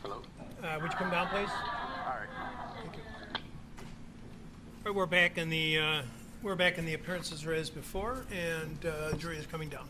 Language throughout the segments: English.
Hello. Would you come down, please? All right. Thank you. All right, we're back in the appearances as before, and the jury is coming down.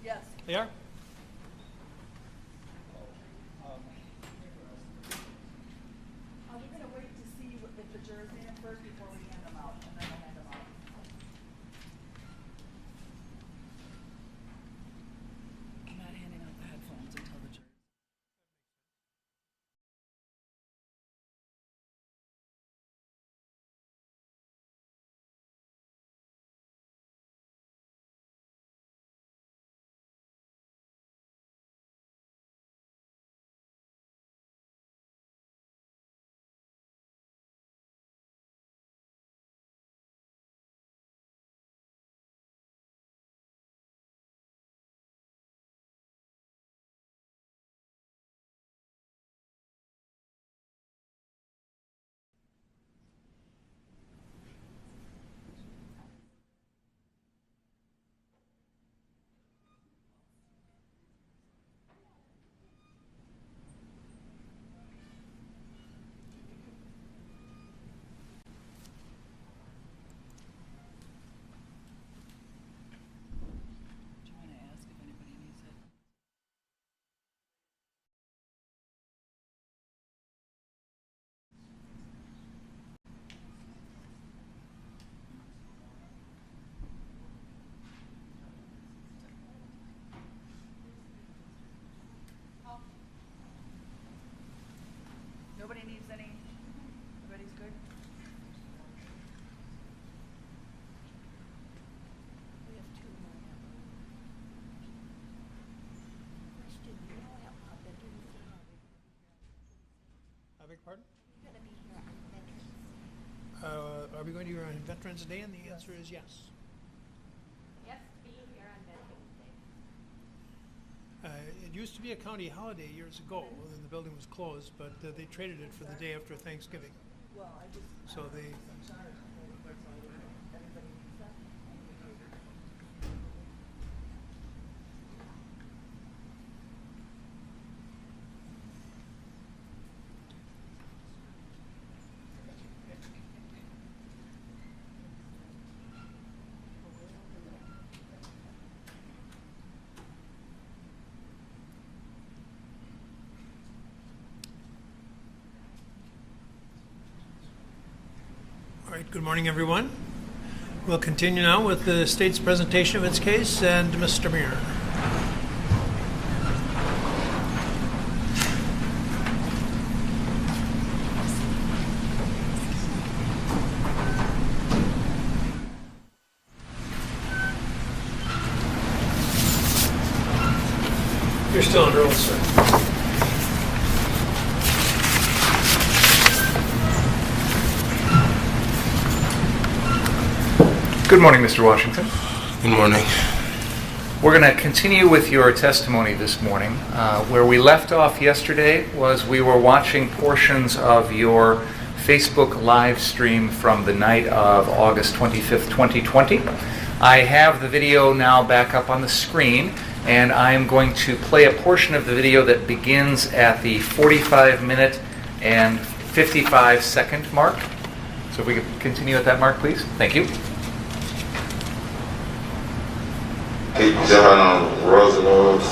Yes. They are? We're going to wait to see if the jurors in it first before we hand them out, and then we'll hand them out. I'm not handing out the headphones until the jurors. Do you want to ask if anybody needs it? Nobody needs any? Everybody's good? We have two more. Question, you know how they're doing this now, I beg your pardon? they're gonna be here on Veterans. Are we going to be on Veterans Day? And the answer is yes. Yes, be here on Veterans Day. It used to be a county holiday years ago, and the building was closed, but they traded it for the day after Thanksgiving. Well, I just. So they, Everybody needs that? all right, good morning, everyone. We'll continue now with the state's presentation of its case, and Mr. Muir. You're still under oath, sir. Good morning, Mr. Washington. Good morning. We're going to continue with your testimony this morning. Where we left off yesterday was we were watching portions of your Facebook live stream from the night of August 25th, 2020. I have the video now back up on the screen, and I'm going to play a portion of the video that begins at the 45-minute and 55-second mark. So if we could continue at that mark, please. Thank you. Keep John Roosevelt.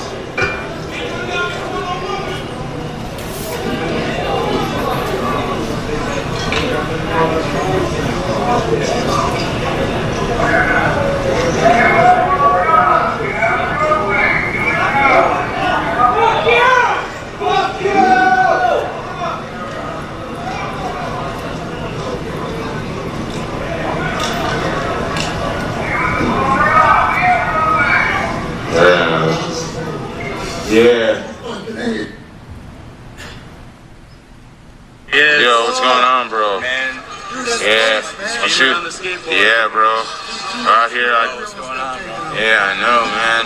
Yeah. Yo, what's going on, bro? Man, Yeah. Oh, shoot. on the skateboard. Yeah, bro. Out here, What's going on, bro? yeah, I know, man.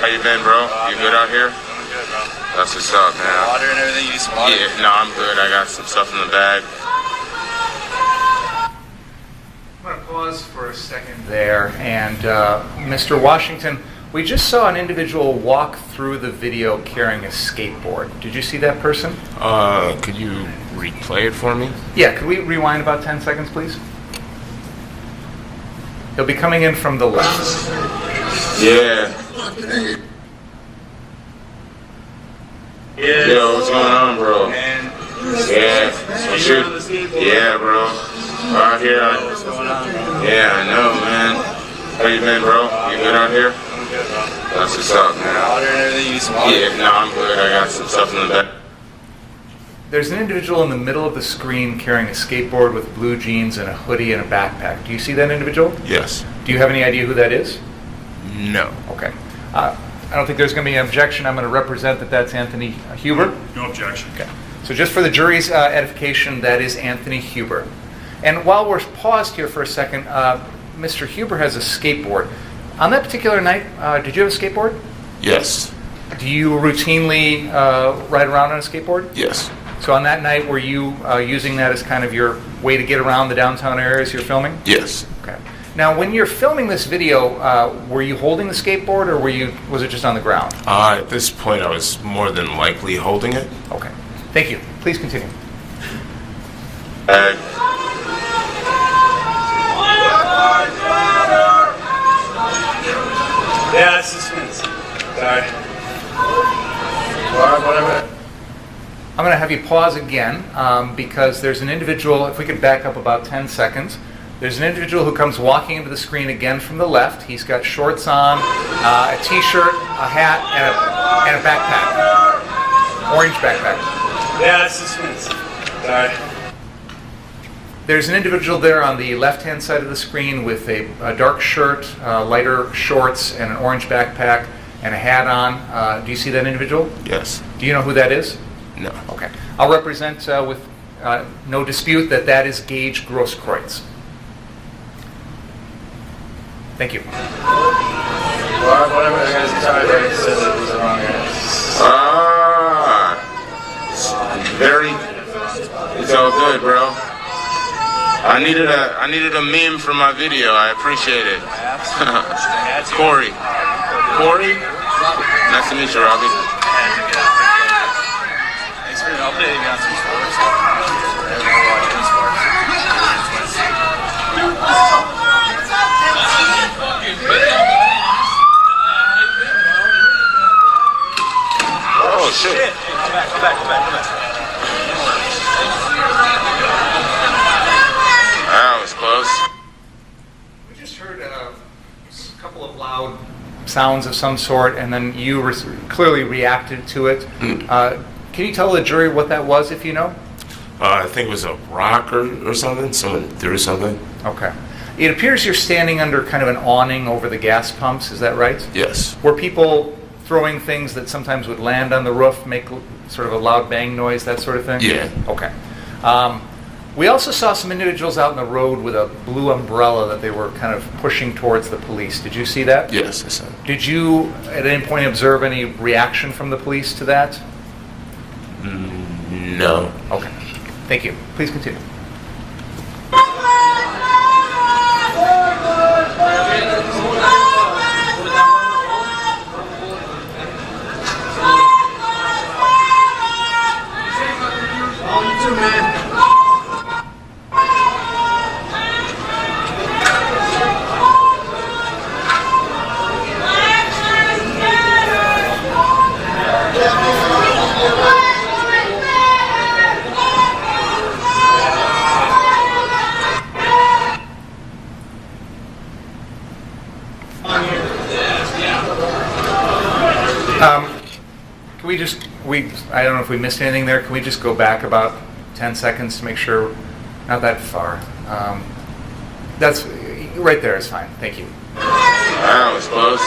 How you been, bro? You good out here? Doing good, bro. That's what's up, man. Water and everything. You need some water? Yeah, no, I'm good. I got some stuff in the bag. I'm going to pause for a second there. And Mr. Washington, we just saw an individual walk through the video carrying a skateboard. Did you see that person? Could you replay it for me? Yeah, could we rewind about 10 seconds, please? He'll be coming in from the left. Yeah. Yo, what's going on, bro? Man, Yeah. Oh, shoot. on the skateboard. Yeah, bro. Out here, What's going on, bro? yeah, I know, man. How you been, bro? You good out here? Doing good, bro. That's what's up, man. Water and everything. You need some water? Yeah, no, I'm good. I got some stuff in the bag. There's an individual in the middle of the screen carrying a skateboard with blue jeans and a hoodie and a backpack. Do you see that individual? Yes. Do you have any idea who that is? No. Okay. I don't think there's going to be an objection. I'm going to represent that that's Anthony Huber. No objection. Okay. So just for the jury's edification, that is Anthony Huber. And while we're paused here for a second, Mr. Huber has a skateboard. On that particular night, did you have a skateboard? Yes. Do you routinely ride around on a skateboard? Yes. So on that night, were you using that as kind of your way to get around the downtown areas you're filming? Yes. Okay. Now, when you're filming this video, were you holding the skateboard, or was it just on the ground? At this point, I was more than likely holding it. Okay. Thank you. Please continue. Yeah, it's suspense. Sorry. Whatever. I'm going to have you pause again because there's an individual, if we could back up about 10 seconds, there's an individual who comes walking into the screen again from the left. He's got shorts on, a t-shirt, a hat, and a backpack. Orange backpack. Yeah, it's suspense. Sorry. There's an individual there on the left-hand side of the screen with a dark shirt, lighter shorts, and an orange backpack, and a hat on. Do you see that individual? Yes. Do you know who that is? No. Okay. I'll represent with no dispute that that is Gage Grosskreutz. Thank you. Whatever. I guess sorry that it says it was wrong here. It's all good, bro. I needed a meme for my video. I appreciate it. Corey. Corey? Nice to meet you, Robbie. Thanks for updating me on some sports. Everyone watching sports. Oh, shit. Come back. That was close. We just heard a couple of loud sounds of some sort, and then you clearly reacted to it. Can you tell the jury what that was, if you know? I think it was a rock or something. Someone threw something. Okay. It appears you're standing under kind of an awning over the gas pumps. Is that right? Yes. Were people throwing things that sometimes would land on the roof, make sort of a loud bang noise, that sort of thing? Yeah. Okay. We also saw some individuals out in the road with a blue umbrella that they were kind of pushing towards the police. Did you see that? Yes, I saw. Did you at any point observe any reaction from the police to that? No. Okay. Thank you. Please continue. I don't know if we missed anything there. Can we just go back about 10 seconds to make sure? Not that far. That's right there is fine. Thank you. That was close.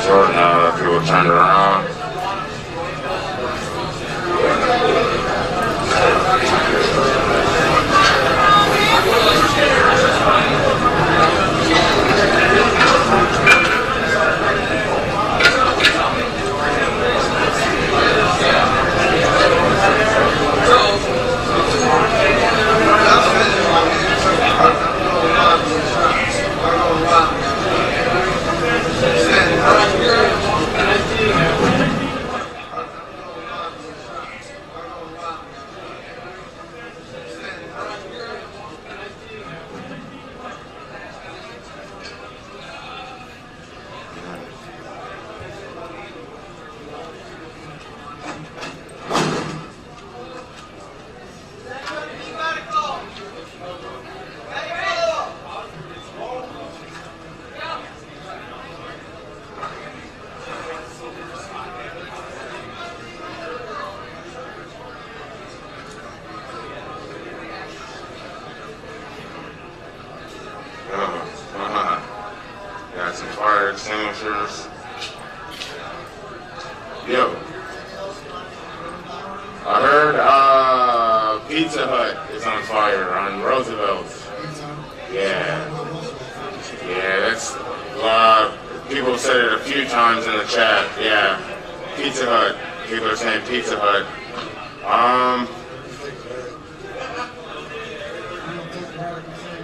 short now that people turned around. Got some fire extinguishers. Yo. I heard Pizza Hut is on fire on Roosevelt. Yeah. Yeah, that's people said it a few times in the chat. Yeah. Pizza Hut. People are saying Pizza Hut.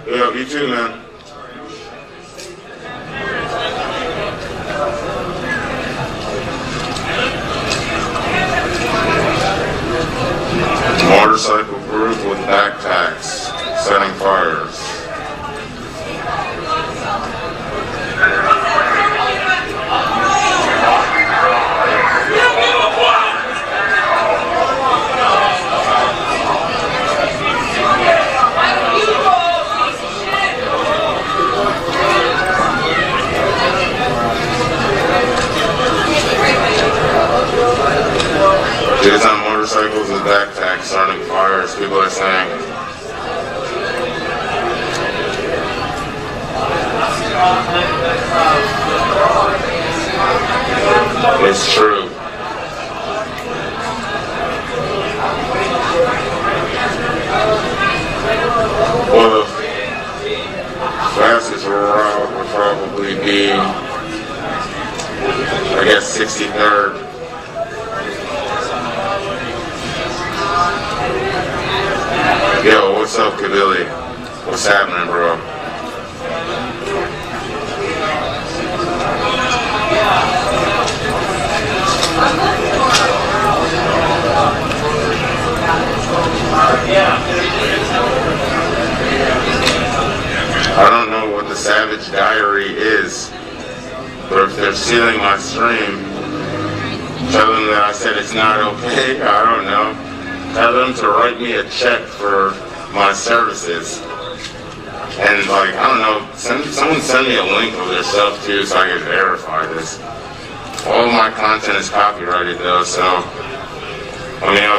Yo, you too, man. Motorcycle group with backpacks setting fires. Dudes on motorcycles with backpacks starting fires, people are saying. It's true. Well, the fastest route would probably be, I guess, 63rd. Yo, what's up, Kabilly? What's happening, bro? I don't know what the Savage Diary is, but if they're stealing my stream, tell them that I said it's not okay. I don't know. Tell them to write me a check for my services. And like, I don't know, someone send me a link of their stuff too so I can verify this. All of my content is copyrighted though, so I mean,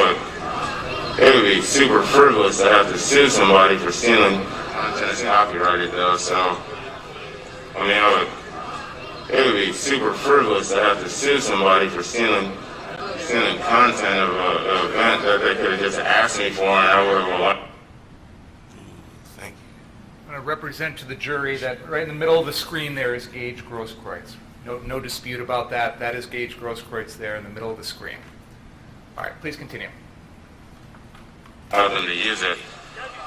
it would be super frivolous to have to sue somebody for stealing. Content is copyrighted though, so I mean, it would be super frivolous to have to sue somebody for stealing content of an event that they could have just asked me for and I would have allowed. Thank you. I'm going to represent to the jury that right in the middle of the screen there is Gage Grosskreutz. No dispute about that. That is Gage Grosskreutz there in the middle of the screen. All right, please continue. Allow them to use it,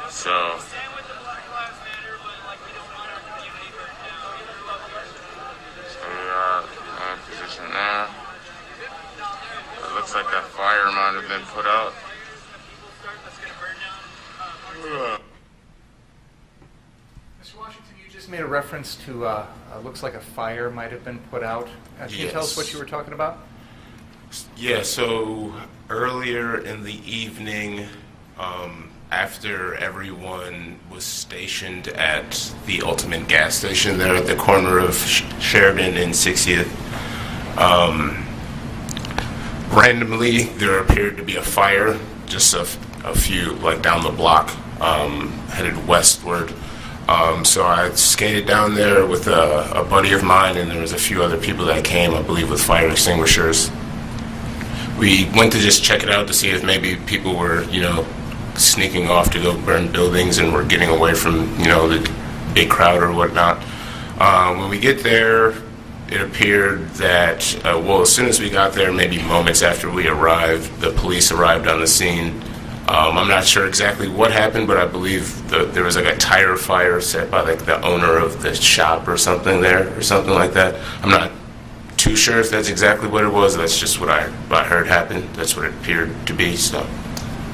so. Position there. It looks like that fire might have been put out. Mr. Washington, you just made a reference to looks like a fire might have been put out. Can you tell us what you were talking about? Yeah, so earlier in the evening, after everyone was stationed at the Ultimate gas station there at the corner of Sheridan and 60th, randomly there appeared to be a fire just a few, like down the block, headed westward. So I skated down there with a buddy of mine, and there was a few other people that came, I believe, with fire extinguishers. We went to just check it out to see if maybe people were, sneaking off to go burn buildings and were getting away from, the big crowd or whatnot. When we get there, it appeared that, as soon as we got there, maybe moments after we arrived, the police arrived on the scene. I'm not sure exactly what happened, but I believe there was like a tire fire set by like the owner of the shop or something there, or something like that. I'm not too sure if that's exactly what it was. That's just what I heard happened. That's what it appeared to be. So,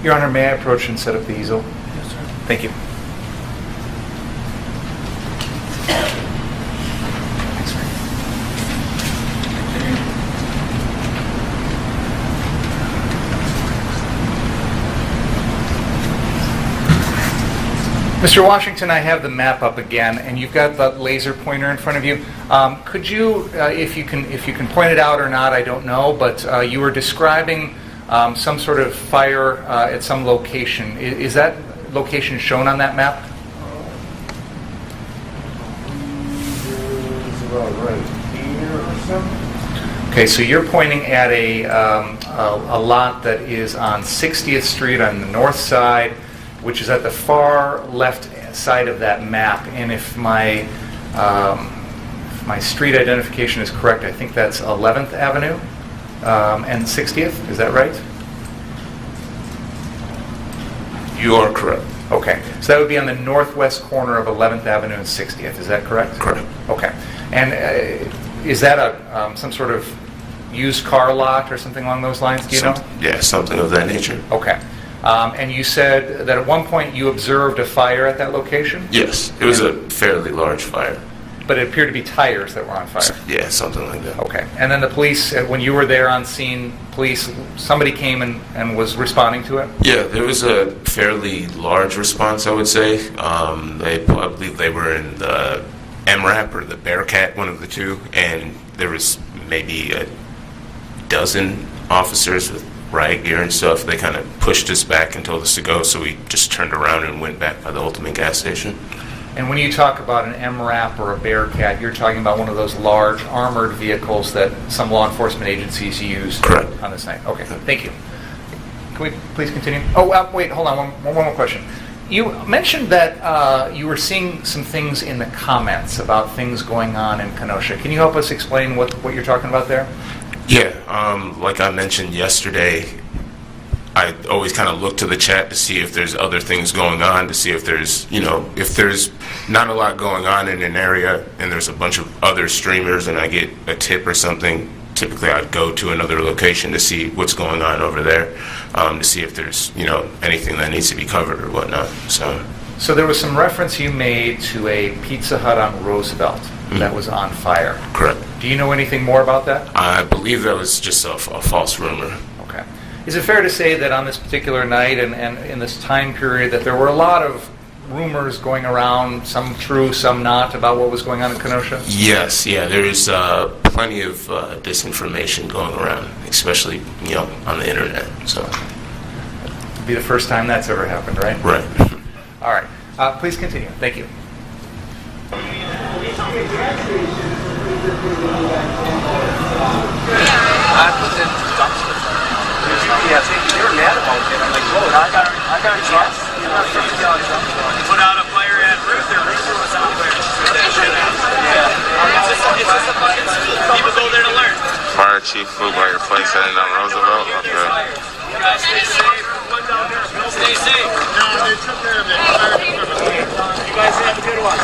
Your Honor, may I approach and set up the easel? Yes, sir. Thank you. Mr. Washington, I have the map up again, and you've got the laser pointer in front of you. Could you, if you can point it out or not, I don't know, but you were describing some sort of fire at some location. Is that location shown on that map? It's about right here or something. Okay, so you're pointing at a lot that is on 60th Street on the north side, which is at the far left side of that map. And if my street identification is correct, I think that's 11th Avenue and 60th. Is that right? you are correct. Okay, so that would be on the northwest corner of 11th Avenue and 60th. Is that correct? Correct. Okay, and is that some sort of used car lot or something along those lines? Do you know? Yeah, something of that nature. Okay. And you said that at one point you observed a fire at that location? Yes, it was a fairly large fire. But it appeared to be tires that were on fire? Yeah, something like that. Okay. And then the police, when you were there on scene, somebody came and was responding to it? Yeah, there was a fairly large response, I would say. I believe they were in the MRAP or the Bearcat, one of the two, and there was maybe a dozen officers with riot gear and stuff. They kind of pushed us back and told us to go, so we just turned around and went back by the Ultimate gas station. And when you talk about an MRAP or a Bearcat, you're talking about one of those large armored vehicles that some law enforcement agencies use Correct. on this night. Okay, thank you. Can we please continue? Oh, wait, hold on, one more question. You mentioned that you were seeing some things in the comments about things going on in Kenosha. Can you help us explain what you're talking about there? Yeah, like I mentioned yesterday, I always kind of look to the chat to see if there's other things going on, to see if there's, if there's not a lot going on in an area and there's a bunch of other streamers and I get a tip or something, typically I'd go to another location to see what's going on over there, to see if there's, anything that needs to be covered or whatnot. So there was some reference you made to a Pizza Hut on Roosevelt that was on fire. Correct. Do you know anything more about that? I believe that was just a false rumor. Okay. Is it fair to say that on this particular night and in this time period that there were a lot of rumors going around, some true, some not, about what was going on in Kenosha? Yes, yeah, there's plenty of disinformation going around, especially, on the internet. So, It'd be the first time that's ever happened, right? right. All right. Please continue. Thank you. Yeah, they were mad about it. I'm like, whoa, I got a chance. Put out a fire at Ruther. Ruther was on fire. Yeah. It's just a fucking school. People go there to learn. Fire chief flew by your place heading down Roosevelt. Okay. You guys stay safe. One down there. Stay safe. No, they took care of it. You guys have a good one.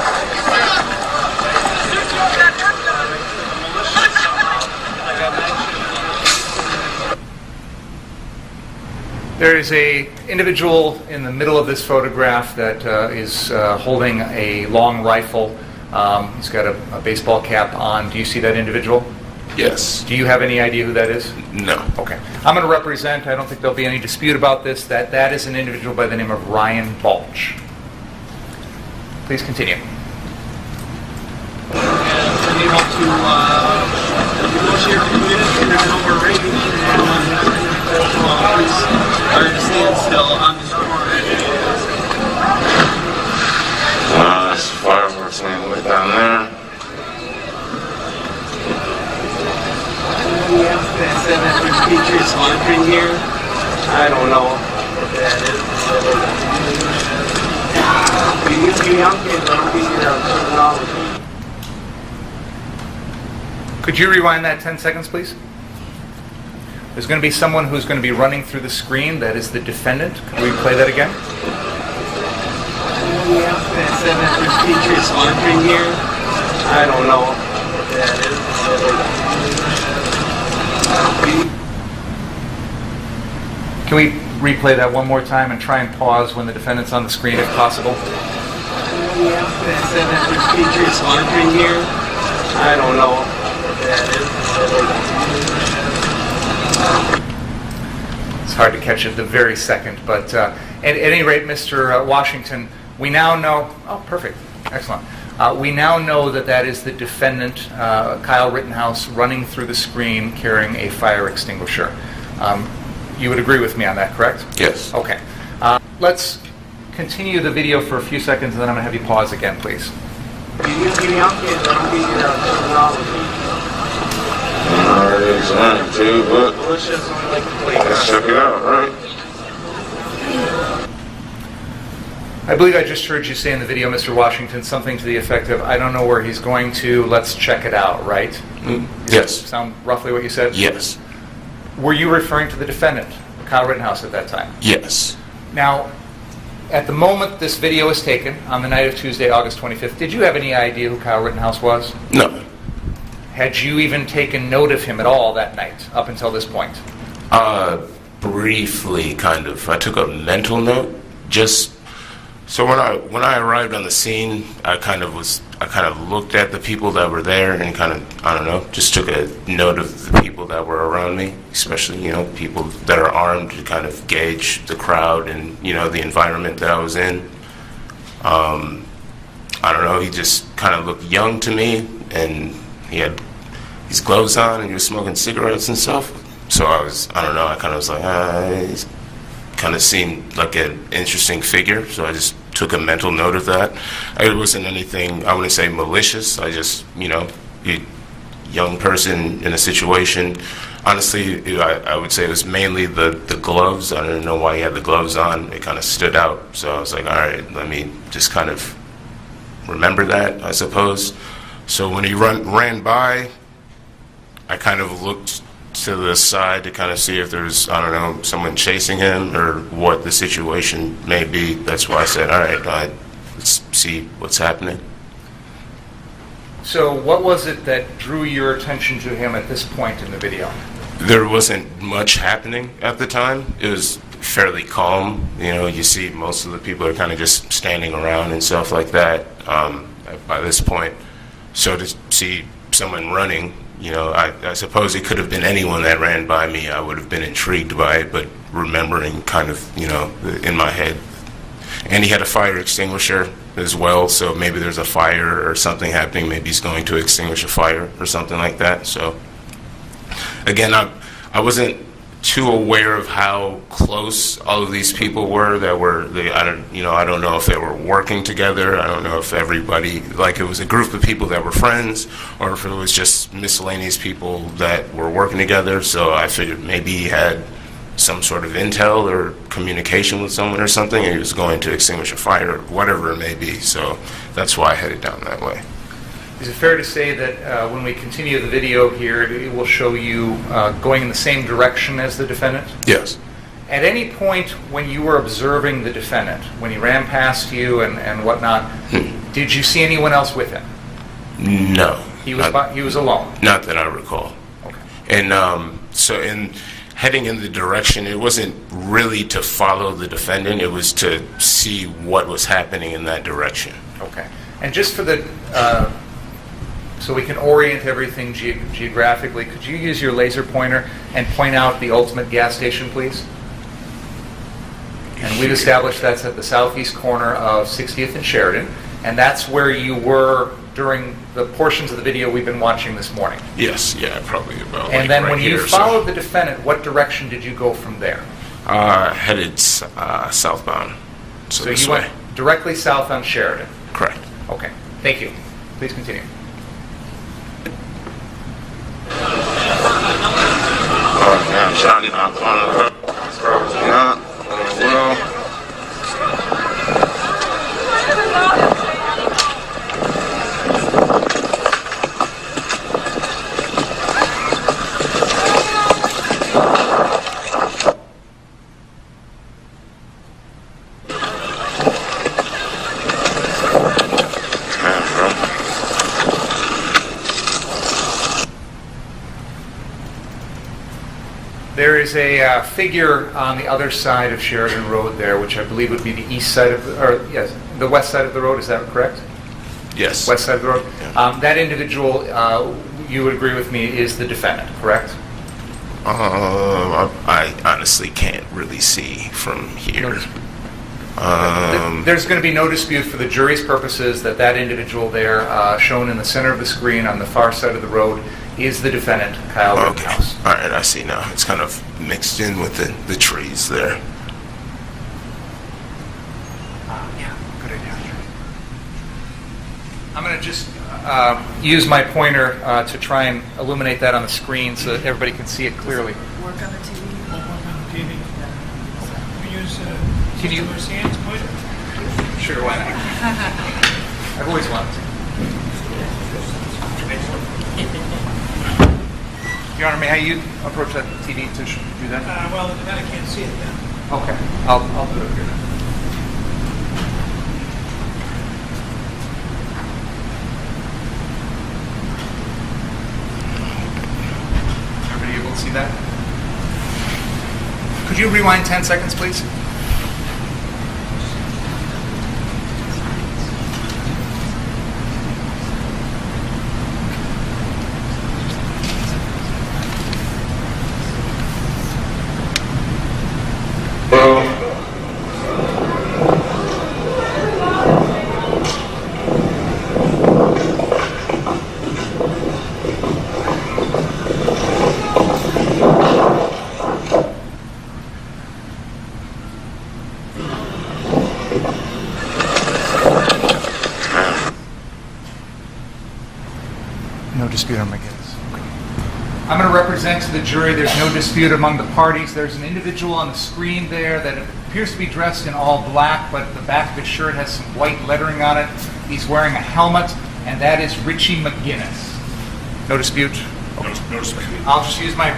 There is a individual in the middle of this photograph that is holding a long rifle. He's got a baseball cap on. Do you see that individual? Yes. Do you have any idea who that is? No. Okay. I'm going to represent, I don't think there'll be any dispute about this, that is an individual by the name of Ryan Balch. Please continue. They want to negotiate with over rating are to stand still on the shore. That's said that there's Patriots laundry here. I don't know what that is. You young kids don't be certain knowledge. Could you rewind that 10 seconds, please? There's going to be someone who's going to be running through the screen. That is the defendant. Could we play that again? That said that there's Patriots laundry here. I don't know what that is. Can we replay that one more time and try and pause when the defendant's on the screen if possible? That said that there's Patriots laundry here. I don't know what that is. It's hard to catch at the very second, but at any rate, Mr. Washington, we now know. Oh, perfect, excellent. We now know that that is the defendant, Kyle Rittenhouse, running through the screen carrying a fire extinguisher. You would agree with me on that, correct? Yes. Okay. Let's continue the video for a few seconds, and then I'm going to have you pause again, please. You young kids don't be certain knowledge. It's running too, but Let's just like to play let's check it out, right? I believe I just heard you say in the video, Mr. Washington, something to the effect of, I don't know where he's going to, let's check it out, right? Does Yes. that sound roughly what you said? Yes. Were you referring to the defendant, Kyle Rittenhouse, at that time? Yes. Now, at the moment this video is taken, on the night of Tuesday, August 25th, did you have any idea who Kyle Rittenhouse was? No. Had you even taken note of him at all that night, up until this point? Briefly, kind of. I took a mental note. Just so when I arrived on the scene, I kind of looked at the people that were there and kind of, I don't know, just took a note of the people that were around me, especially, people that are armed, to kind of gauge the crowd and, the environment that I was in. I don't know, he just kind of looked young to me, and he had his gloves on and he was smoking cigarettes and stuff. So I kind of was like, he's kind of seemed like an interesting figure. So I just took a mental note of that. It wasn't anything, I wouldn't say malicious. I just, a young person in a situation. Honestly, I would say it was mainly the gloves. I didn't know why he had the gloves on. It kind of stood out. So I was like, all right, let me just kind of remember that, I suppose. So when he ran by, I kind of looked to the side to kind of see if there's, I don't know, someone chasing him or what the situation may be. That's why I said, all right, let's see what's happening. So what was it that drew your attention to him at this point in the video? There wasn't much happening at the time. It was fairly calm. You see most of the people are kind of just standing around and stuff like that by this point. So to see someone running, I suppose it could have been anyone that ran by me. I would have been intrigued by it, but remembering kind of, in my head. And he had a fire extinguisher as well, so maybe there's a fire or something happening. Maybe he's going to extinguish a fire or something like that. So, again, I wasn't too aware of how close all of these people were I don't know if they were working together. I don't know if everybody, like it was a group of people that were friends, or if it was just miscellaneous people that were working together. So I figured maybe he had some sort of intel or communication with someone or something, and he was going to extinguish a fire, or whatever it may be. So that's why I headed down that way. Is it fair to say that when we continue the video here, it will show you going in the same direction as the defendant? Yes. At any point when you were observing the defendant, when he ran past you and whatnot, did you see anyone else with him? No. He was alone? Not that I recall. Okay. And so in heading in the direction, it wasn't really to follow the defendant, it was to see what was happening in that direction. Okay. And just for the... so we can orient everything geographically, could you use your laser pointer and point out the ultimate gas station, please? And we've established that's at the southeast corner of 60th and Sheridan, and that's where you were during the portions of the video we've been watching this morning. Yes, yeah, probably about. And then right when you here, followed the defendant, what direction did you go from there? Headed southbound. So this you way. went directly south on Sheridan. Correct. Okay, thank you. Please continue. Shot knocked on her. Yeah. Well. There is a figure on the other side of Sheridan Road there, which I believe would be the east side of the, or yes, the west side of the road. Is that correct? Yes. West side of the road. Yeah. That individual, you would agree with me, is the defendant, correct? I honestly can't really see from here. There's going to be no dispute for the jury's purposes that that individual there, shown in the center of the screen on the far side of the road, is the defendant, Kyle Rittenhouse. All right, I see now. It's kind of mixed in with the trees there. Yeah, good idea. I'm going to just use my pointer to try and illuminate that on the screen so that everybody can see it clearly. Work on the TV. Work on the TV. We use Can you- Sands pointer. Sure, why not? I've always wanted to. Your Honor, may I approach that TV to do that? Well, then I can't see it then. Okay, I'll do it here then. Everybody able to see that? Could you rewind 10 seconds, please? No dispute on my guess. Okay. I'm going to represent to the jury there's no dispute among the parties. There's an individual on the screen there that appears to be dressed in all black, but the back of his shirt has some white lettering on it. He's wearing a helmet, and that is Richie McGinnis. No dispute? Okay. No dispute. I'll just use my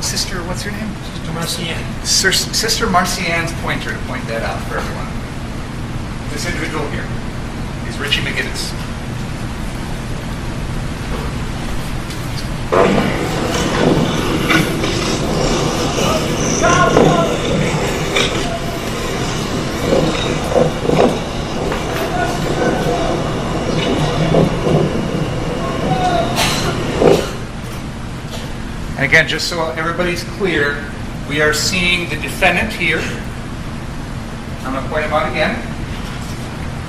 sister, what's your name? Sister Marcian. Sister Marcian's pointer to point that out for everyone. This individual here is Richie McGinnis. And again, just so everybody's clear, we are seeing the defendant here. I'm going to point him out again.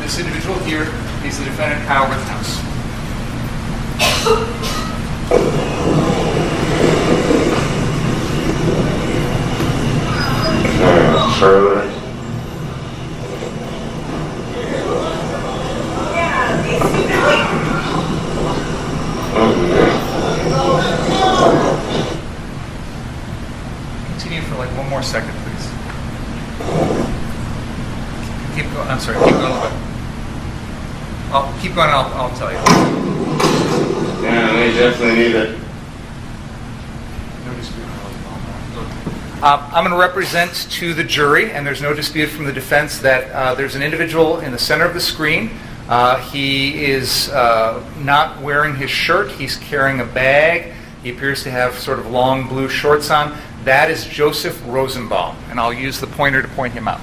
This individual here is the defendant, Kyle Rittenhouse. Further. Continue for like one more second, please. Keep going. I'm sorry. Keep going a little bit. I'll keep going. I'll tell you. Yeah, they definitely need it. No dispute. I'm going to represent to the jury, and there's no dispute from the defense, that there's an individual in the center of the screen. He is not wearing his shirt. He's carrying a bag. He appears to have sort of long blue shorts on. That is Joseph Rosenbaum, and I'll use the pointer to point him out.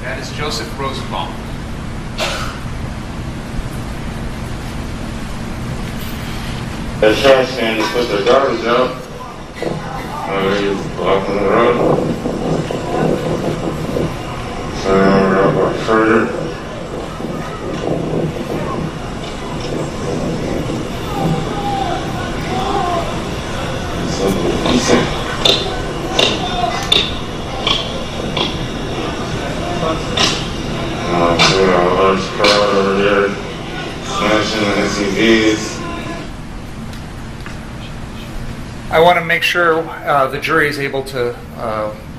That is Joseph Rosenbaum. The trash can to put the garbage out. He's blocking the road. So we're going further. Something decent. See a large crowd over here. Smashing the SUVs. I want to make sure the jury is able to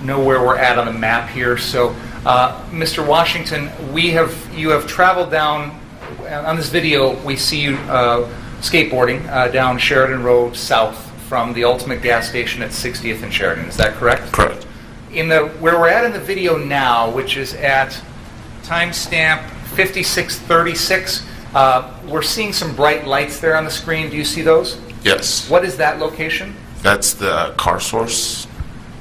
know where we're at on the map here. So, Mr. Washington, you have traveled down, on this video, we see you skateboarding down Sheridan Road south from the Ultimate gas station at 60th and Sheridan. Is that correct? Correct. Where we're at in the video now, which is at timestamp 5636, we're seeing some bright lights there on the screen. Do you see those? Yes. What is that location? That's the car source.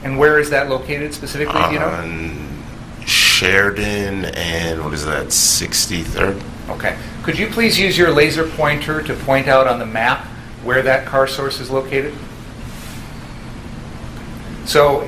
And where is that located specifically, do you know? On Sheridan and, what is that, 63rd? Okay. Could you please use your laser pointer to point out on the map where that car source is located? So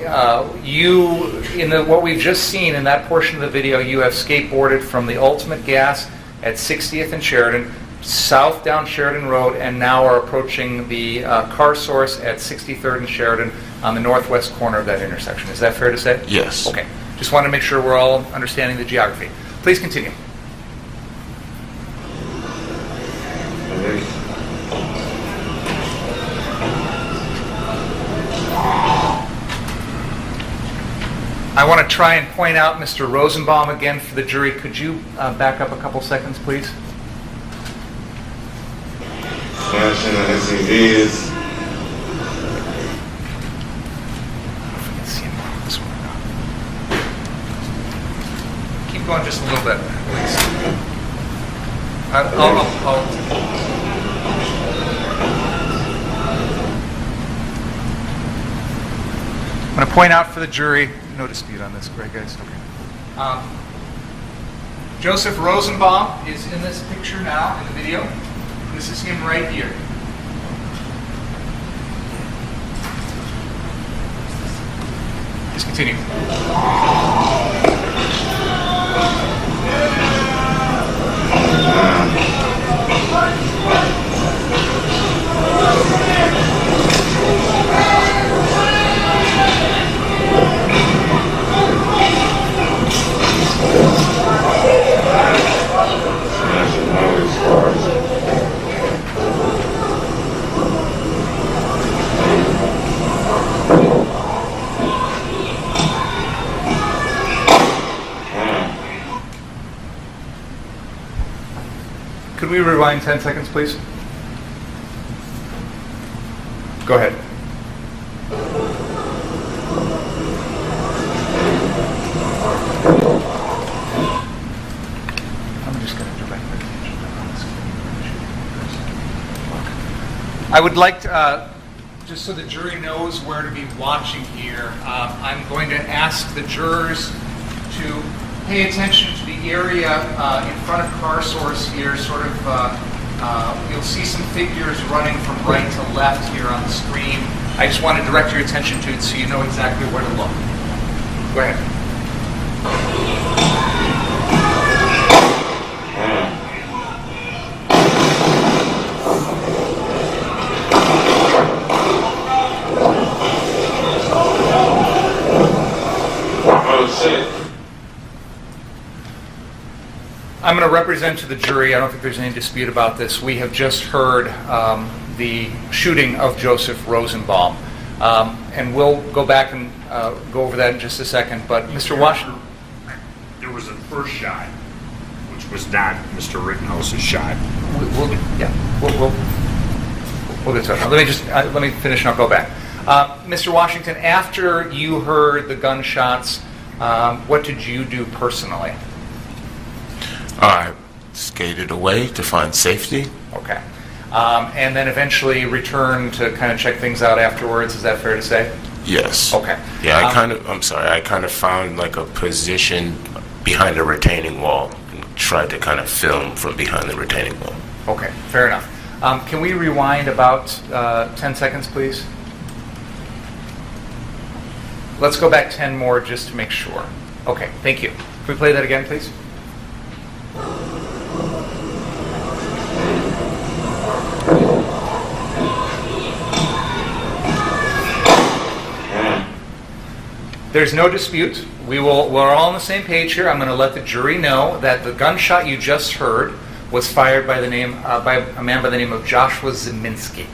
what we've just seen in that portion of the video, you have skateboarded from the Ultimate Gas at 60th and Sheridan, south down Sheridan Road, and now are approaching the car source at 63rd and Sheridan on the northwest corner of that intersection. Is that fair to say? Yes. Okay. Just want to make sure we're all understanding the geography. Please continue. I want to try and point out Mr. Rosenbaum again for the jury. Could you back up a couple seconds, please? Smashing the SUVs. Keep going just a little bit, please. I'm going to point out for the jury, no dispute on this, right, guys? Okay. Joseph Rosenbaum is in this picture now, in the video. This is him right here. Just continue. Could we rewind 10 seconds, please? Go ahead. I'm just going to direct my attention on this. I would like to, just so the jury knows where to be watching here, I'm going to ask the jurors to pay attention to the area in front of car source here, sort of, you'll see some figures running from right to left here on the screen. I just want to direct your attention to it so you know exactly where to look. Go ahead. Oh shit. I'm going to represent to the jury, I don't think there's any dispute about this. We have just heard the shooting of Joseph Rosenbaum. And we'll go back and go over that in just a second. But Mr. Washington. There was a first shot, which was not Mr. Rittenhouse's shot. We'll get to it. Let me finish and I'll go back. Mr. Washington, after you heard the gunshots, what did you do personally? I skated away to find safety. Okay. And then eventually returned to kind of check things out afterwards. Is that fair to say? Yes. Okay. Yeah, I kind of found like a position behind a retaining wall and tried to kind of film from behind the retaining wall. Okay, fair enough. Can we rewind about 10 seconds, please? Let's go back 10 more just to make sure. Okay, thank you. Can we play that again, please? There's no dispute. We're all on the same page here. I'm going to let the jury know that the gunshot you just heard was fired by a man by the name of Joshua Zeminski.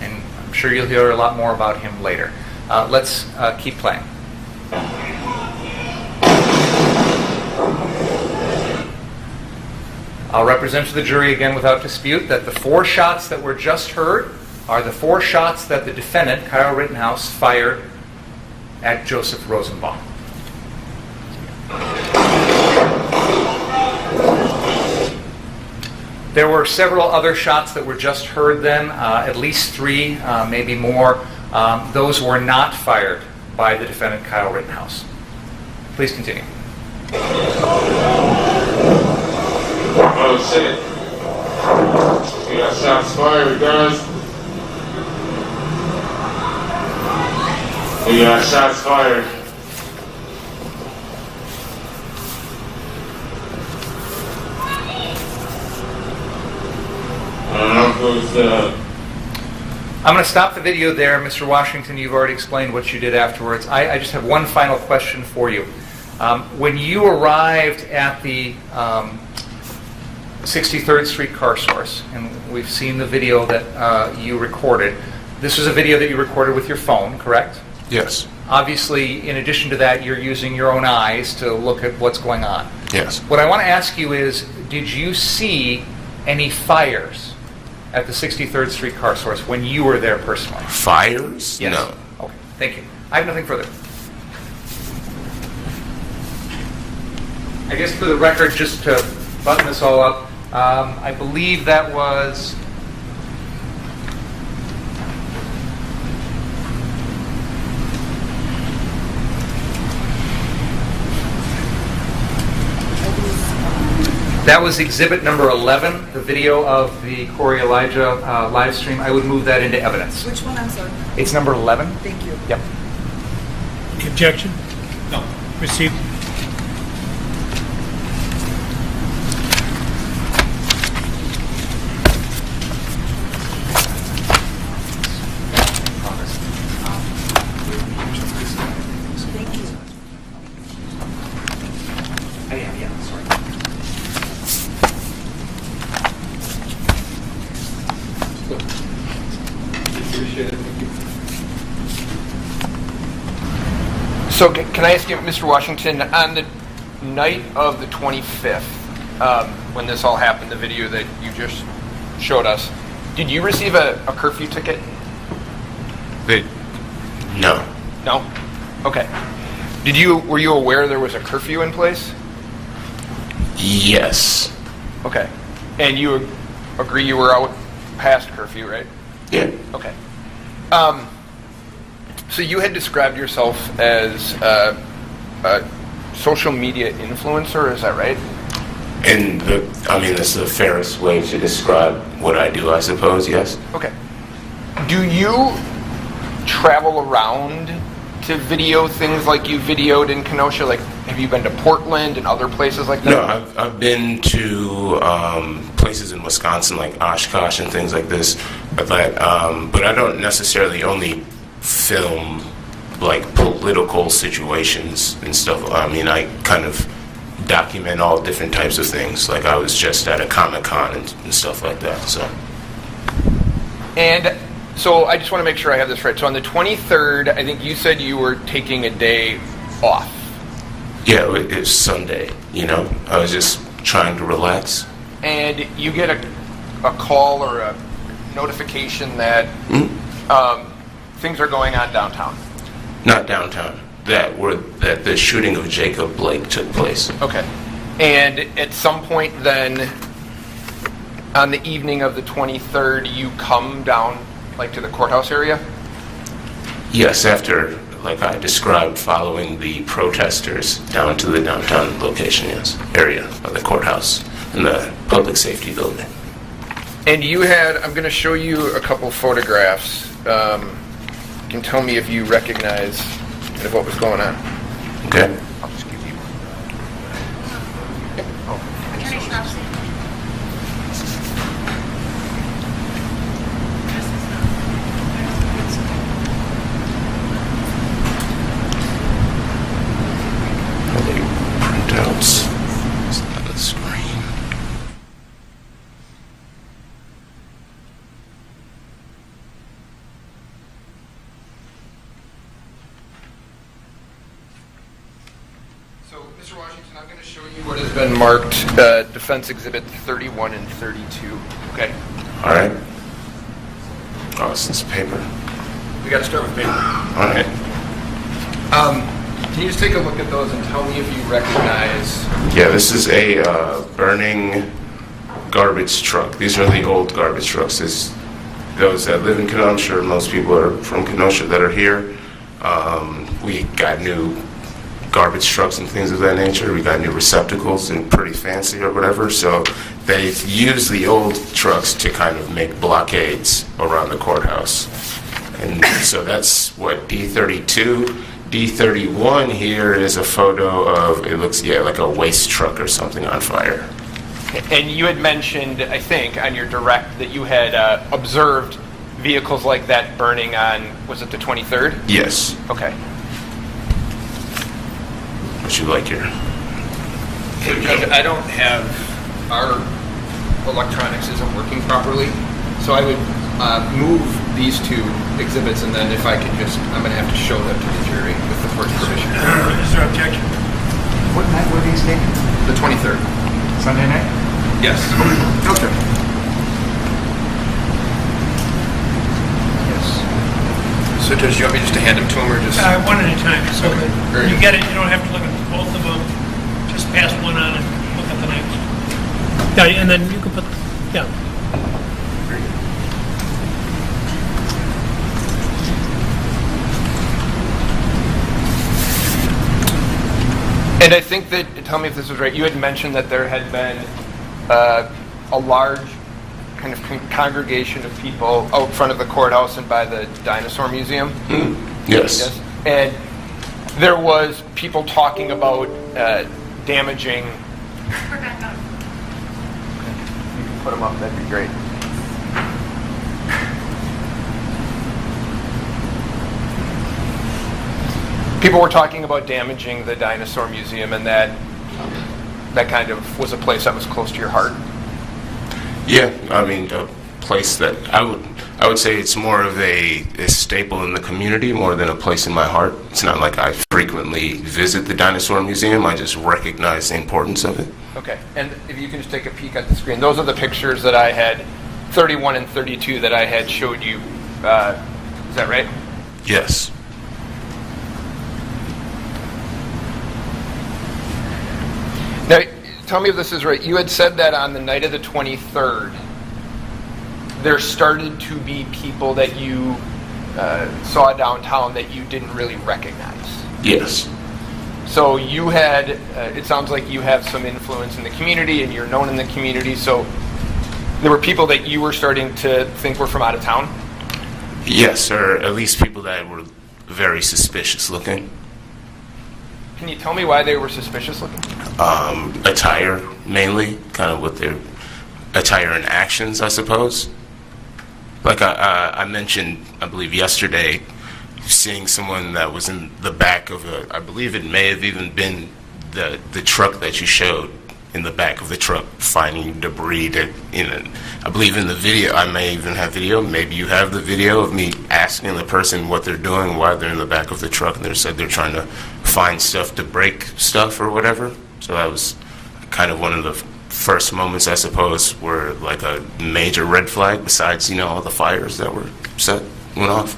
And I'm sure you'll hear a lot more about him later. Let's keep playing. I'll represent to the jury again without dispute that the 4 shots that were just heard are the 4 shots that the defendant, Kyle Rittenhouse, fired at Joseph Rosenbaum. There were several other shots that were just heard then, at least 3, maybe more. Those were not fired by the defendant, Kyle Rittenhouse. Please continue. Oh shit. We got shots fired, guys. We got shots fired. I'm going to stop the video there. Mr. Washington, you've already explained what you did afterwards. I just have one final question for you. When you arrived at the 63rd Street car source, and we've seen the video that you recorded, this was a video that you recorded with your phone, correct? Yes. Obviously, in addition to that, you're using your own eyes to look at what's going on. Yes. What I want to ask you is, did you see any fires at the 63rd Street car source when you were there personally? Fires? Yes. No. Okay, thank you. I have nothing further. I guess for the record, just to button this all up, I believe that was... That was exhibit number 11, the video of the Corey Elijah live stream. I would move that into evidence. Which one, I'm sorry? It's number 11. Thank you. Yep. The objection? No. Received. Thank you. Yeah, sorry. Appreciate it. Thank you. So can I ask you, Mr. Washington, on the night of the 25th, when this all happened, the video that you just showed us, did you receive a curfew ticket? No. No? Okay. Were you aware there was a curfew in place? Yes. Okay. And you agree you were out past curfew, right? Yeah. Okay. So you had described yourself as a social media influencer, is that right? And that's the fairest way to describe what I do, I suppose, yes. Okay. Do you travel around to video things like you videoed in Kenosha? Like, have you been to Portland and other places like that? No, I've been to places in Wisconsin, like Oshkosh and things like this, but I don't necessarily only film like political situations and stuff. I mean, I kind of document all different types of things. Like I was just at a Comic-Con and stuff like that. And so I just want to make sure I have this right. So on the 23rd, I think you said you were taking a day off. Yeah, it was Sunday, I was just trying to relax. And you get a call or a notification that things are going on downtown. Not downtown. That the shooting of Jacob Blake took place. Okay. And at some point then, on the evening of the 23rd, you come down like to the courthouse area? Yes, after, like I described, following the protesters down to the downtown location, yes, area of the courthouse and the public safety building. And you had, I'm going to show you a couple photographs. You can tell me if you recognize kind of what was going on. Okay. I'll just give you Attorney Shropshire. Printouts. It's not a screen. Mr. Washington, I'm going to show you what has been marked Defense Exhibit 31 and 32. Okay. All right. Oh, this is paper. We got to start with paper. All right. Can you just take a look at those and tell me if you recognize? Yeah, this is a burning garbage truck. These are the old garbage trucks. Those that live in Kenosha, I'm sure most people are from Kenosha that are here. We got new garbage trucks and things of that nature. We got new receptacles and pretty fancy or whatever. So they've used the old trucks to kind of make blockades around the courthouse. And so that's what D32. D31 here is a photo of, it looks, like a waste truck or something on fire. And you had mentioned, I think, on your direct that you had observed vehicles like that burning on, was it the 23rd? Yes. Okay. What you like here? So, Judge, I don't have, our electronics isn't working properly, so I would move these two exhibits, and then if I could just, I'm going to have to show them to the jury with the court's permission. Is there objection? What night were these taken? The 23rd. Sunday night? Yes. Okay. Yes. So, Judge, do you want me just to hand them to him, or just? One at a time, so Okay. that you get it, you don't have to look at both of them, just pass one on and look at the next. Yeah, and then you can put, yeah. And I think that, tell me if this was right, you had mentioned that there had been a large kind of congregation of people out front of the courthouse and by the dinosaur museum. Yes. And there was people talking about damaging. We're back up. You can put them up, that'd be great. People were talking about damaging the dinosaur museum, and that kind of was a place that was close to your heart. Yeah, I mean, a place that I would say it's more of a staple in the community more than a place in my heart. It's not like I frequently visit the dinosaur museum. I just recognize the importance of it. Okay, and if you can just take a peek at the screen, those are the pictures that I had, 31 and 32 that I had showed you. Is that right? Yes. Now, tell me if this is right. You had said that on the night of the 23rd, there started to be people that you saw downtown that you didn't really recognize. Yes. So you had, it sounds like you have some influence in the community and you're known in the community, so there were people that you were starting to think were from out of town? Yes, or at least people that were very suspicious looking. Can you tell me why they were suspicious looking? Attire, mainly, kind of with their attire and actions, I suppose. Like I mentioned, I believe yesterday, seeing someone that was in the back of I believe it may have even been the truck that you showed, in the back of the truck, finding debris that, I believe in the video, I may even have video, maybe you have the video of me asking the person what they're doing, why they're in the back of the truck, and they said they're trying to find stuff to break stuff or whatever. So that was kind of one of the first moments, I suppose, where like a major red flag, besides, all the fires that were went off.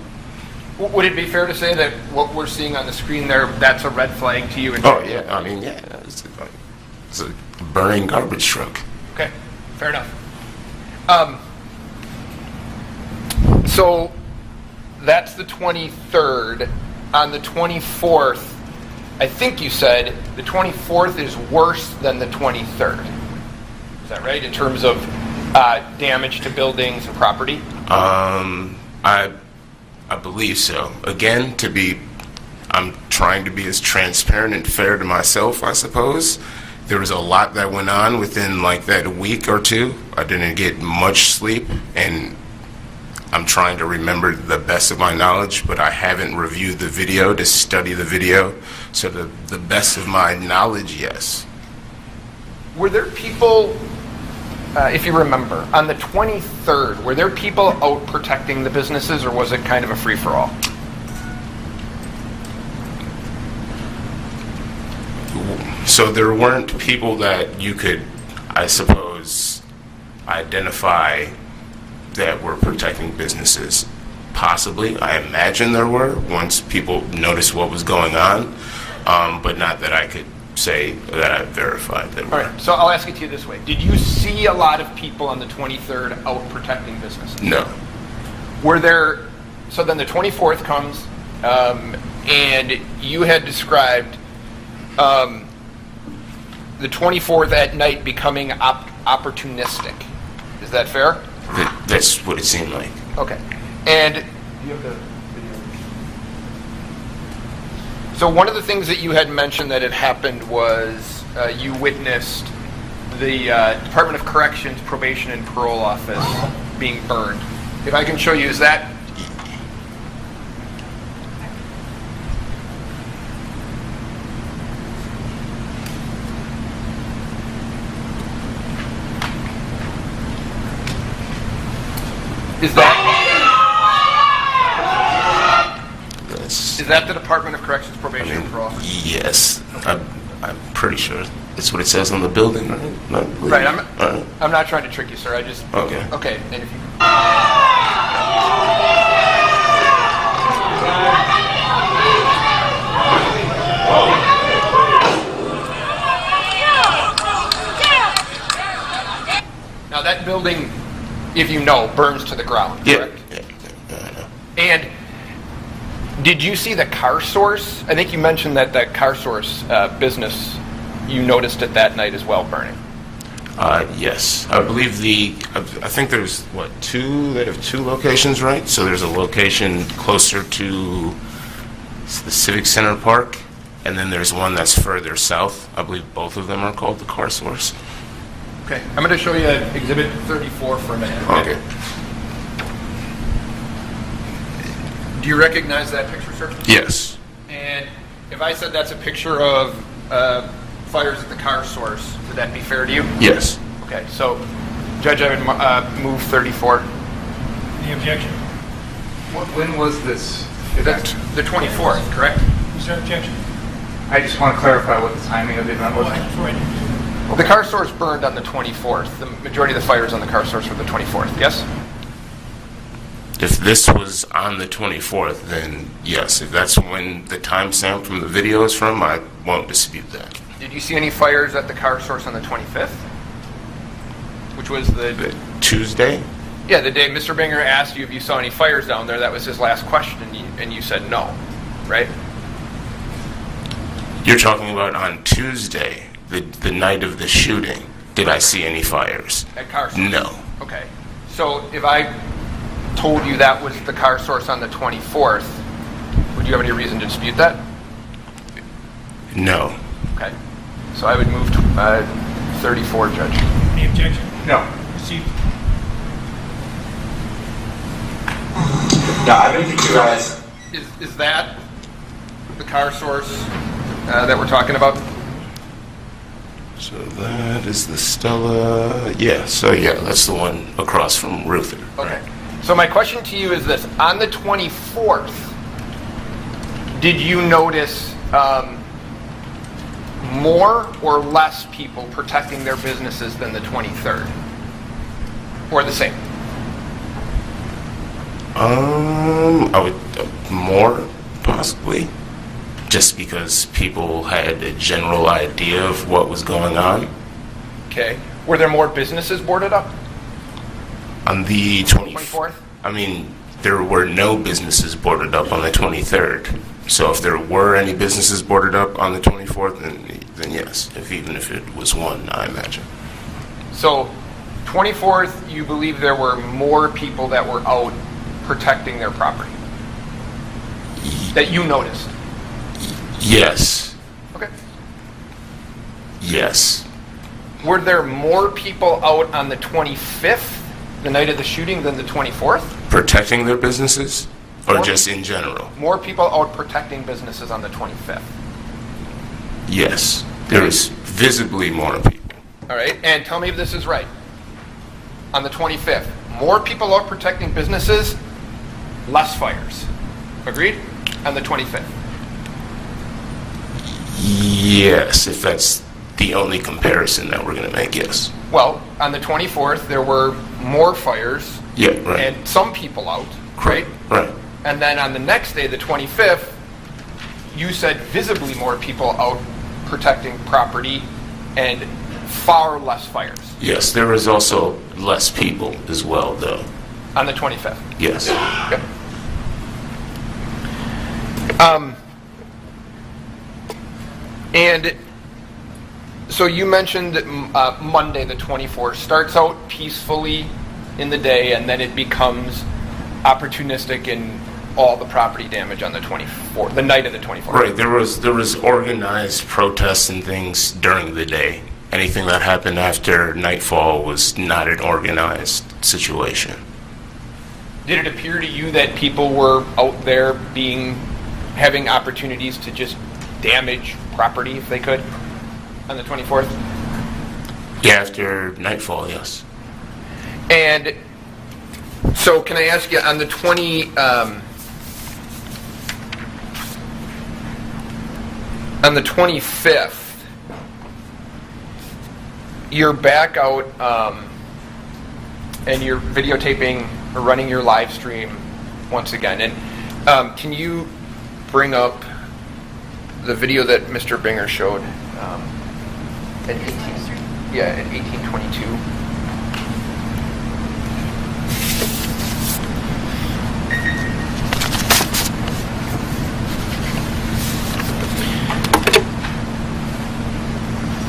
Would it be fair to say that what we're seeing on the screen there, that's a red flag to you? Oh, yeah. I mean, yeah. It's a burning garbage truck. Okay, fair enough. So that's the 23rd. On the 24th, I think you said the 24th is worse than the 23rd. Is that right, in terms of damage to buildings and property? I believe so. Again, I'm trying to be as transparent and fair to myself, I suppose. There was a lot that went on within like that week or two. I didn't get much sleep, and I'm trying to remember the best of my knowledge, but I haven't reviewed the video to study the video. So the best of my knowledge, yes. Were there people, if you remember, on the 23rd, were there people out protecting the businesses, or was it kind of a free-for-all? So there weren't people that you could, I suppose, identify that were protecting businesses. Possibly, I imagine there were once people noticed what was going on, but not that I could say that I verified that. All right, so I'll ask it to you this way. Did you see a lot of people on the 23rd out protecting businesses? No. Were there, so then the 24th comes, and you had described the 24th at night becoming opportunistic. Is that fair? That's what it seemed like. Okay. And you have the video. So one of the things that you had mentioned that had happened was you witnessed the Department of Corrections Probation and Parole Office being burned. If I can show you, is that? Is that the Department of Corrections Probation and Parole Office? Yes. I'm pretty sure it's what it says on the building, right? Right. I'm not trying to trick you, sir. I just. Okay. Okay. And if you. Now that building, if you know, burns to the ground. Correct? Yeah. And did you see the car source? I think you mentioned that car source business, you noticed it that night as well burning. Yes. I believe I think there's, they have two locations, right? So there's a location closer to the Civic Center Park, and then there's one that's further south. I believe both of them are called the car source. Okay. I'm going to show you Exhibit 34 for a minute. Okay. Do you recognize that picture, sir? Yes. And if I said that's a picture of fires at the car source, would that be fair to you? Yes. Okay, so, Judge, I would move 34. Any objection? When was this That's event? the 24th, correct? Is there objection? I just want to clarify what the timing of the event was. The car source burned on the 24th. The majority of the fires on the car source were the 24th, yes? If this was on the 24th, then yes. If that's when the timestamp from the video is from, I won't dispute that. Did you see any fires at the car source on the 25th? Which was the Tuesday? Yeah, the day Mr. Binger asked you if you saw any fires down there. That was his last question, and you said no, right? You're talking about on Tuesday, the night of the shooting. Did I see any fires? At car source? No. Okay. So if I told you that was the car source on the 24th, would you have any reason to dispute that? No. Okay. So I would move to 34, Judge. Any objection? No. Received. No, I don't think you guys. Is that the car source that we're talking about? So that is the Stella. Yeah, so yeah, that's the one across from Ruther. Okay. So my question to you is this. On the 24th, did you notice more or less people protecting their businesses than the 23rd? Or the same? I would more possibly, just because people had a general idea of what was going on. Okay. Were there more businesses boarded up? On the 24th? I mean, there were no businesses boarded up on the 23rd. So if there were any businesses boarded up on the 24th, then yes, even if it was one, I imagine. So 24th, you believe there were more people that were out protecting their property? That you noticed? Yes. Okay. Yes. Were there more people out on the 25th, the night of the shooting, than the 24th? Protecting their businesses? Or More- just in general? More people out protecting businesses on the 25th. Yes. There is visibly more people. All right, and tell me if this is right. On the 25th, more people out protecting businesses, less fires. Agreed? On the 25th. Yes, if that's the only comparison that we're going to make, yes. Well, on the 24th, there were more fires Yeah, right. and some people out, right? Right. And then on the next day, the 25th, you said visibly more people out protecting property and far less fires. Yes, there was also less people as well, though. On the 25th? Yes. Okay. And so you mentioned that Monday, the 24th, starts out peacefully in the day, and then it becomes opportunistic in all the property damage on the 24th, the night of the 24th. Right. There was organized protests and things during the day. Anything that happened after nightfall was not an organized situation. Did it appear to you that people were out there having opportunities to just damage property if they could on the 24th? Yeah, after nightfall, yes. And so can I ask you, on the 25th, you're back out and you're videotaping or running your live stream once again. And can you bring up the video that Mr. Binger showed at 1822?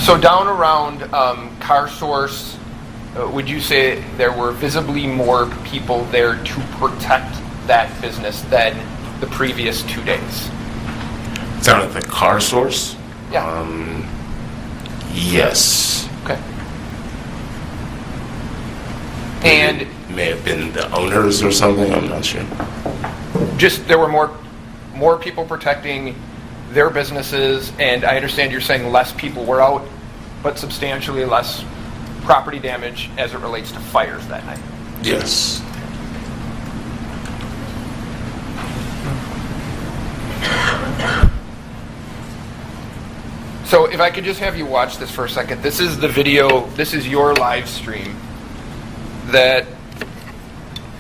So down around Car Source, would you say there were visibly more people there to protect that business than the previous 2 days? Down at the Car Source? Yeah. Yes. Okay. And it may have been the owners or something, I'm not sure. just there were more people protecting their businesses, and I understand you're saying less people were out, but substantially less property damage as it relates to fires that night. Yes. So if I could just have you watch this for a second. This is the video, this is your live stream that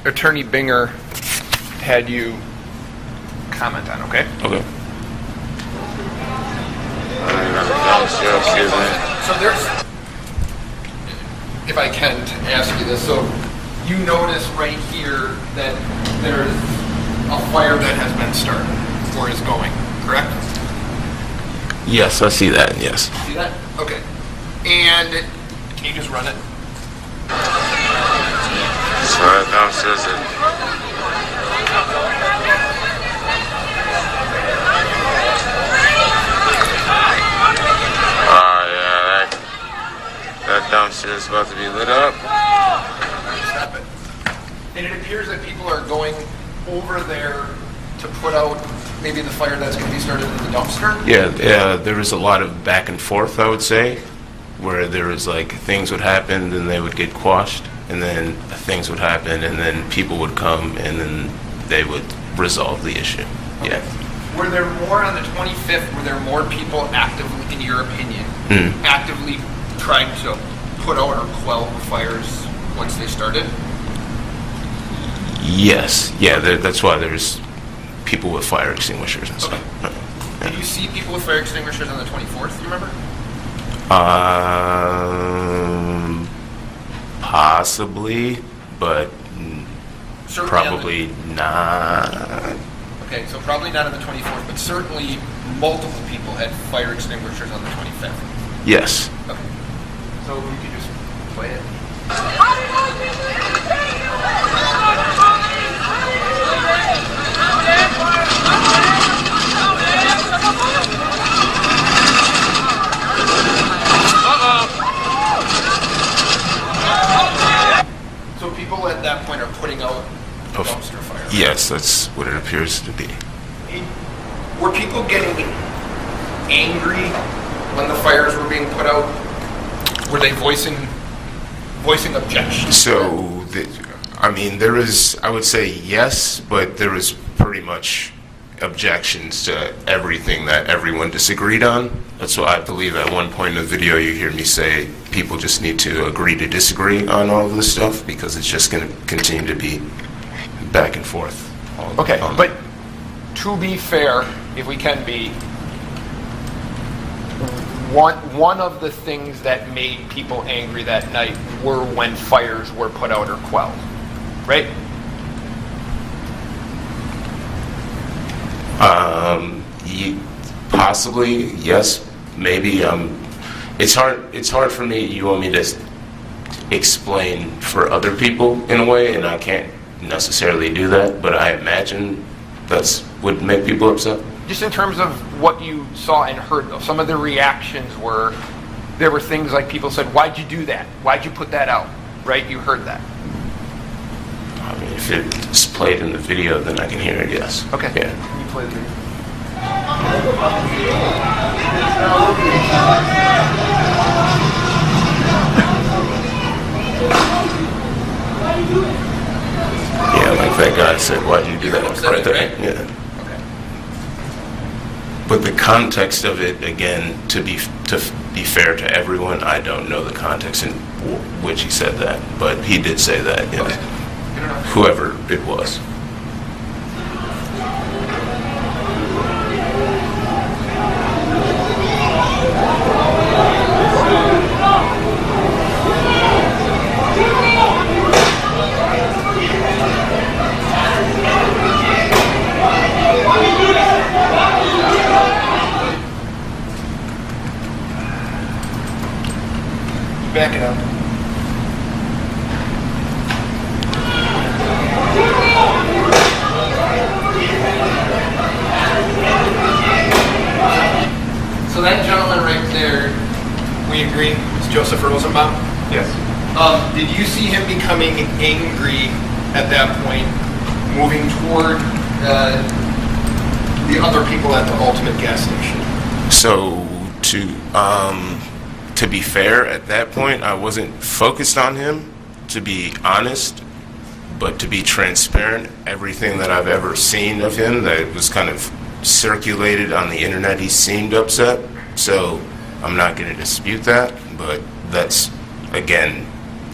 Attorney Binger had you comment on, okay? Okay. So there's, if I can ask you this, so you notice right here that there's a fire that has been started or is going, correct? Yes, I see that, yes. See that? Okay. And can you just run it? So that downstairs that downstairs is about to be lit up. Stop it. And it appears that people are going over there to put out maybe the fire that's going to be started in the dumpster? Yeah, there was a lot of back and forth, I would say, where there was like things would happen, then they would get quashed, and then Okay. things would happen, and then people would come, and then they would resolve the issue. Okay. Yeah. Were there more on the 25th? Were there more people actively, in your opinion, actively trying to put out or quell the fires once they started? Yes. Yeah, that's why there's people with fire extinguishers and stuff. Did you see people with fire extinguishers on the 24th, you remember? Possibly, but Certainly probably not. Okay, so probably not on the 24th, but certainly multiple people had fire extinguishers on the 25th. Yes. Okay. So you could just play it. So people at that point are putting out the dumpster fire. Yes, that's what it appears to be. Were people getting angry when the fires were being put out? Were they voicing objections? So, there is, I would say yes, but there was pretty much objections to everything that everyone disagreed on. That's why I believe at one point in the video you hear me say people just need to agree to disagree on all of this stuff, because it's just going to continue to be back and forth. Okay, but to be fair, if we can be, one of the things that made people angry that night were when fires were put out or quelled, right? Possibly, yes, maybe. It's hard for me. You want me to explain for other people in a way, and I can't necessarily do that. But I imagine that's would make people upset. Just in terms of what you saw and heard, though, some of the reactions were, there were things like people said, "Why'd you do that? Why'd you put that out?" Right? You heard that. I mean, if it's played in the video, then I can hear it. Yes. Okay. Yeah. Can you play the video? Yeah, like that guy said, why'd you do that? Right there. Yeah. Okay. But the context of it, again, to be fair to everyone, I don't know the context in which he said that, but he did say that. Yeah. Okay. Whoever it was. Back it up. So that gentleman right there, we agree, is Joseph Rosenbaum? Yes. Did you see him becoming angry at that point, moving toward the other people at the Ultimate gas station? So to be fair, at that point, I wasn't focused on him, to be honest, but to be transparent, everything that I've ever seen of him that was kind of circulated on the internet, he seemed upset. So I'm not going to dispute that, but that's, again,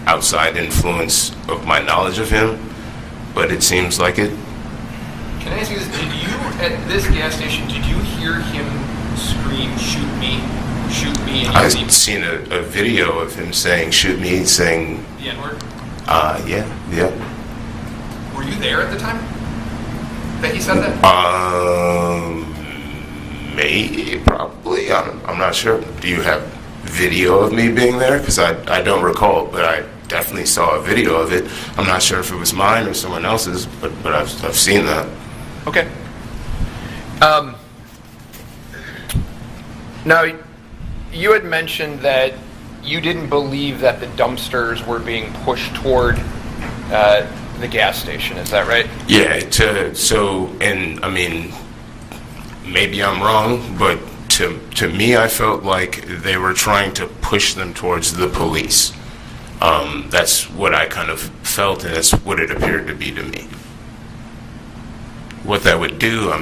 outside influence of my knowledge of him, but it seems like it. Can I ask you this? Did you, at this gas station, did you hear him scream, "Shoot me, shoot me"? And I've seen a video of him saying, "Shoot me," saying the N-word? Yeah. Were you there at the time that he said that? Maybe, probably. I'm not sure. Do you have video of me being there? Because I don't recall, but I definitely saw a video of it. I'm not sure if it was mine or someone else's, but I've seen that. Okay. Now, you had mentioned that you didn't believe that the dumpsters were being pushed toward the gas station. Is that right? Yeah. And I mean, maybe I'm wrong, but to me, I felt like they were trying to push them towards the police. That's what I kind of felt, and that's what it appeared to be to me. What that would do,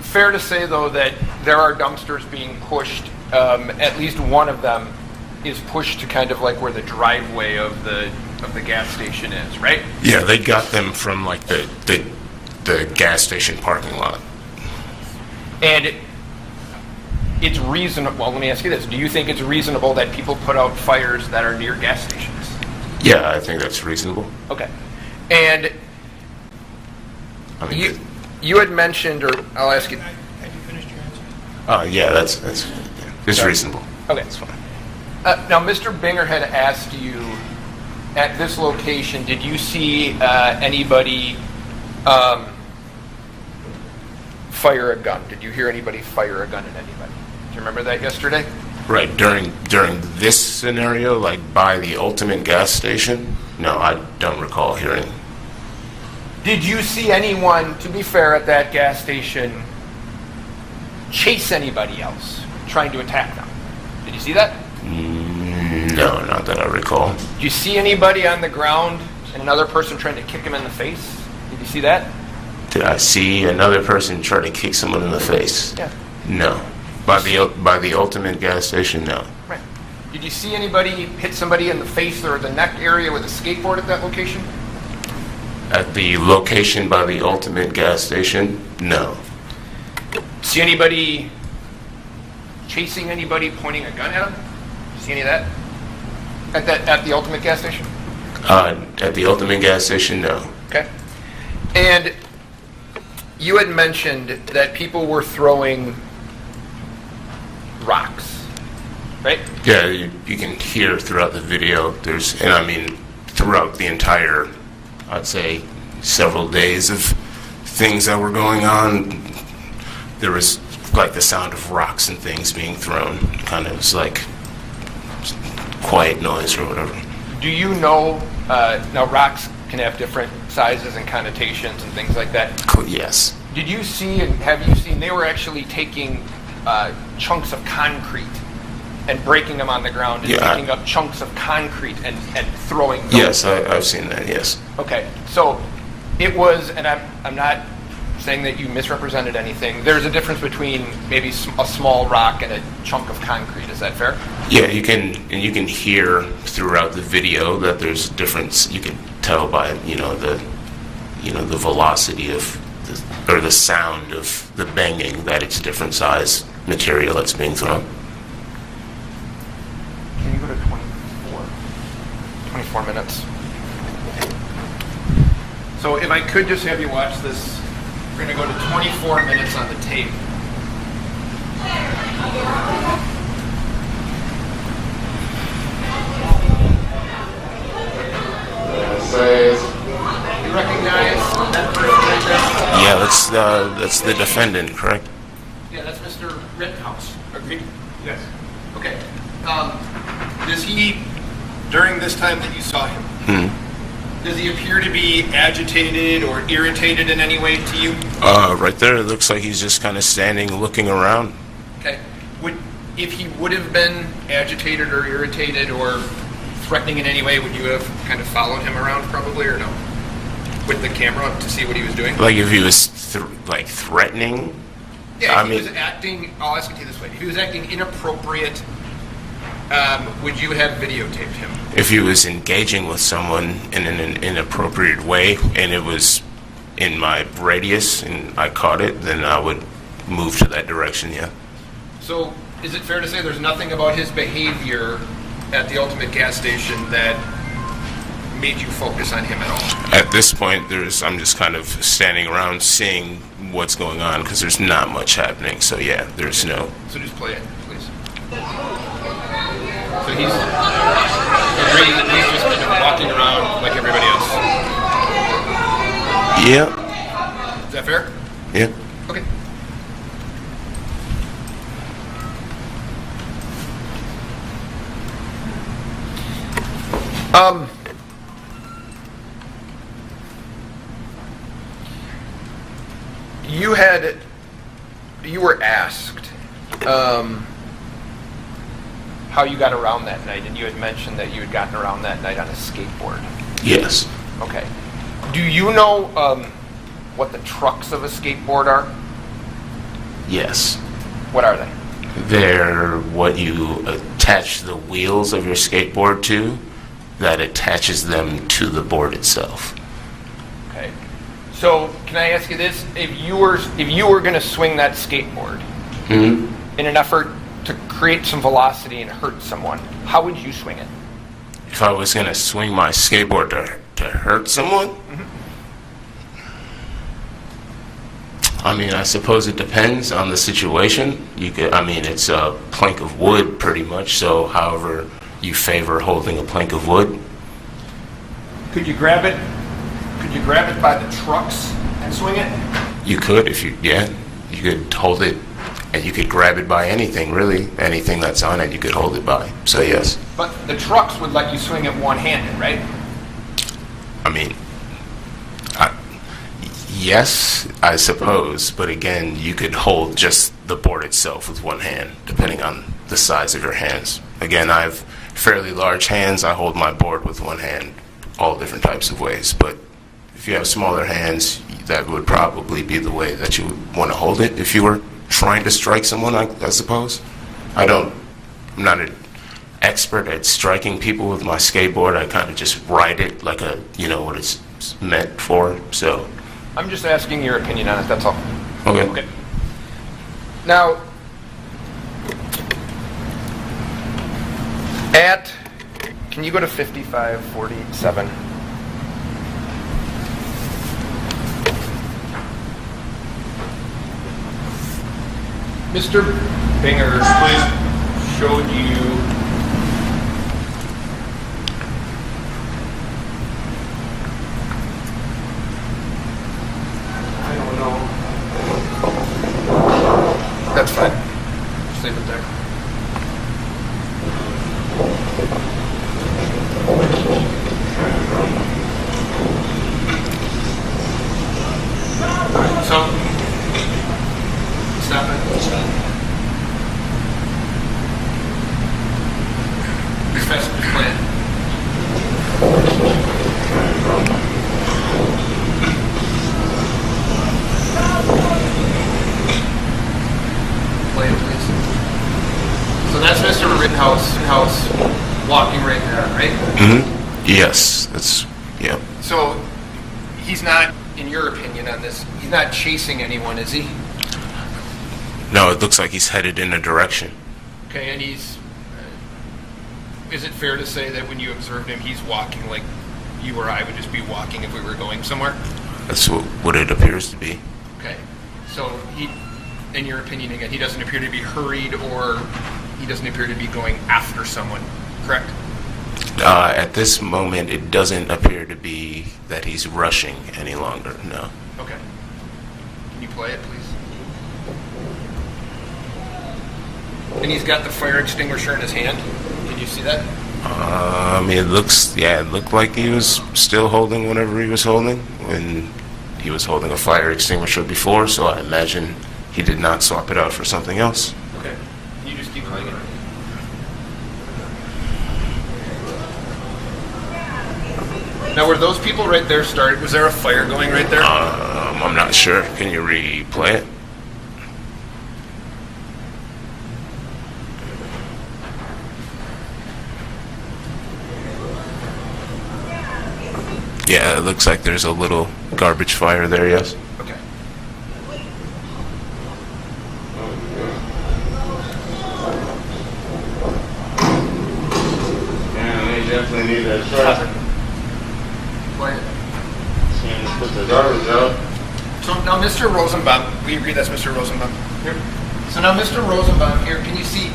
Fair to say, though, that there are dumpsters being pushed. At least one of them is pushed to kind of like where the driveway of the gas station is, right? Yeah, they got them from like the gas station parking lot. And it's reasonable. Well, let me ask you this: do you think it's reasonable that people put out fires that are near gas stations? Yeah, I think that's reasonable. Okay. And I mean, you had mentioned, or I'll ask you. Have you finished your answer? Yeah, it's reasonable. Okay. That's fine. Now, Mr. Binger had asked you at this location, did you see anybody fire a gun? Did you hear anybody fire a gun at anybody? Do you remember that yesterday? Right, during this scenario, like by the Ultimate gas station, no, I don't recall hearing. Did you see anyone, to be fair, at that gas station chase anybody else, trying to attack them? Did you see that? No, not that I recall. Did you see anybody on the ground and another person trying to kick him in the face? Did you see that? Did I see another person try to kick someone in the face? Yeah. No. By the Ultimate gas station, no. Right. Did you see anybody hit somebody in the face or the neck area with a skateboard at that location? At the location by the Ultimate gas station, no. See anybody chasing anybody, pointing a gun at them? See any of that? At the Ultimate gas station? At the Ultimate gas station, no. Okay. And you had mentioned that people were throwing rocks, right? Yeah, you can hear throughout the video. Throughout the entire, I'd say, several days of things that were going on, there was like the sound of rocks and things being thrown. Kind of was like quiet noise or whatever. Do you know, now rocks can have different sizes and connotations and things like that. Yes. Did you see and have you seen they were actually taking chunks of concrete and breaking them on the ground and picking up chunks of concrete and throwing those? Yes, I've seen that, yes. Okay, so it was, and I'm not saying that you misrepresented anything. There's a difference between maybe a small rock and a chunk of concrete. Is that fair? Yeah, you can hear throughout the video that there's a difference. You can tell by the velocity of the sound of the banging that it's different size material that's being thrown. Can you go to 24 minutes? So if I could just have you watch this, we're going to go to 24 minutes on the tape. You recognize that person right there? Yeah, that's the defendant, correct? Yeah, that's Mr. Rittenhouse. Agreed? Yes. Okay. Does he, during this time that you saw him, does he appear to be agitated or irritated in any way to you? Right there, it looks like he's just kind of standing, looking around. Okay. If he would have been agitated or irritated or threatening in any way, would you have kind of followed him around probably, or no? With the camera up to see what he was doing? Like if he was threatening? Yeah, if he was acting, I'll ask it to you this way. If he was acting inappropriate, would you have videotaped him? If he was engaging with someone in an inappropriate way and it was in my radius and I caught it, then I would move to that direction, yeah. So is it fair to say there's nothing about his behavior at the Ultimate gas station that made you focus on him at all? At this point, I'm just kind of standing around seeing what's going on because there's not much happening. So yeah, there's no. So just play it, please. So he's agreeing that he's just kind of walking around like everybody else. Yeah. Is that fair? Yeah. Okay. You were asked how you got around that night, and you had mentioned that you had gotten around that night on a skateboard. Yes. Okay. Do you know what the trucks of a skateboard are? Yes. What are they? They're what you attach the wheels of your skateboard to that attaches them to the board itself. Okay. So can I ask you this? If you were going to swing that skateboard in an effort to create some velocity and hurt someone, how would you swing it? If I was going to swing my skateboard to hurt someone? I mean, I suppose it depends on the situation. It's a plank of wood pretty much, so however you favor holding a plank of wood. Could you grab it? Could you grab it by the trucks and swing it? You could you could hold it, and you could grab it by anything, really. Anything that's on it, you could hold it by. So yes. But the trucks would let you swing it one-handed, right? Yes, I suppose, but again, you could hold just the board itself with one hand, depending on the size of your hands. Again, I have fairly large hands. I hold my board with one hand, all different types of ways. But if you have smaller hands, that would probably be the way that you would want to hold it if you were trying to strike someone, I suppose. I'm not an expert at striking people with my skateboard. I kind of just ride it like what it's meant for. So I'm just asking your opinion on it, that's all. okay. Now, can you go to 5547? Mr. Binger showed you I don't know. That's fine. Just leave it there. So, stop it. Your fast plan. Play it, please. So that's Mr. Rittenhouse walking right there, right? Mm-hmm. Yes, that's, yeah. So he's not, in your opinion on this, he's not chasing anyone, is he? No, it looks like he's headed in a direction. Okay, and is it fair to say that when you observed him, he's walking like you or I would just be walking if we were going somewhere? That's what it appears to be. Okay, so he, in your opinion again, he doesn't appear to be hurried or he doesn't appear to be going after someone, correct? At this moment, it doesn't appear to be that he's rushing any longer, no. Okay. Can you play it, please? And he's got the fire extinguisher in his hand. Can you see that? It looked like he was still holding whatever he was holding when he was holding a fire extinguisher before, so I imagine he did not swap it out for something else. Okay. Can you just keep playing it? Now, were those people right there started? Was there a fire going right there? I'm not sure. Can you replay it? Yeah, it looks like there's a little garbage fire there, yes. Okay. Yeah, they definitely need that truck. Play it. Put the garbage out. So now, Mr. Rosenbaum, we agree that's Mr. Rosenbaum. Here. So now, Mr. Rosenbaum here, can you see?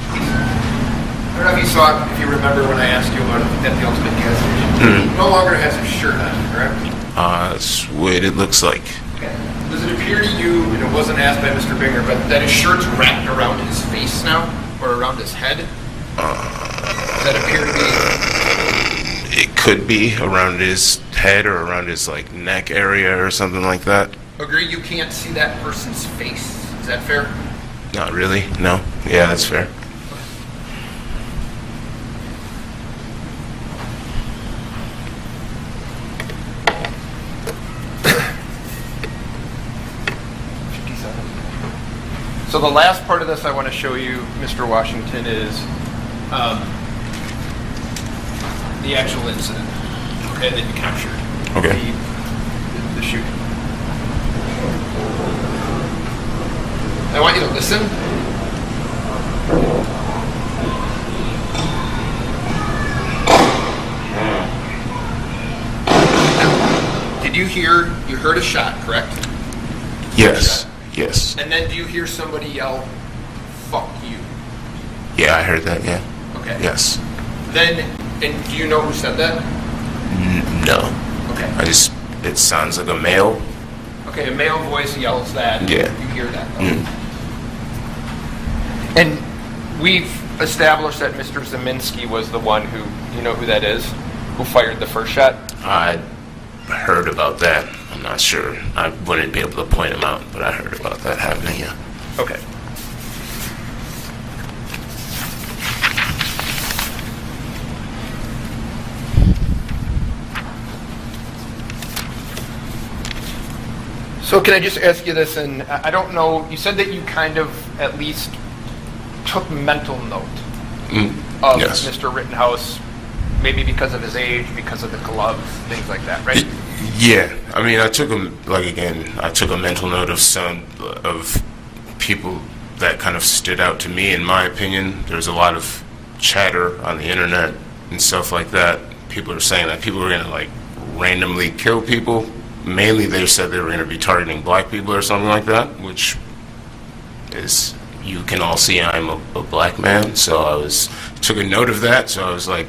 I don't know if you saw it, if you remember when I asked you about it at the Ultimate gas station. He no longer has his shirt on, correct? That's what it looks like. Okay. Does it appear to you, and it wasn't asked by Mr. Binger, but that his shirt's wrapped around his face now, or around his head? Does that appear to be? It could be around his head or around his neck area or something like that. Agree, you can't see that person's face. Is that fair? Not really. No. Yeah, that's fair. So the last part of this I want to show you, Mr. Washington, is the actual incident, okay, that you captured. Okay. The shooting. I want you to listen. Now, did you heard a shot, correct? Yes. Yes. And then do you hear somebody yell, "Fuck you"? Yeah, I heard that, yeah. Okay. Yes. Then, and do you know who said that? No. Okay. It sounds like a male. Okay, a male voice yells that. Yeah. You hear that. And we've established that Mr. Zeminski was the one who, you know who that is, who fired the first shot? I heard about that. I'm not sure. I wouldn't be able to point him out, but I heard about that happening, yeah. Okay. So can I just ask you this, and I don't know, you said that you kind of at least took mental note of Yes. Mr. Rittenhouse, maybe because of his age, because of the gloves, things like that, right? Yeah, I mean, I took a mental note of some of people that kind of stood out to me, in my opinion. There's a lot of chatter on the internet and stuff like that. People are saying that people are going to like randomly kill people. Mainly, they said they were going to be targeting black people or something like that, which is, you can all see I'm a black man, so I took a note of that. So I was like,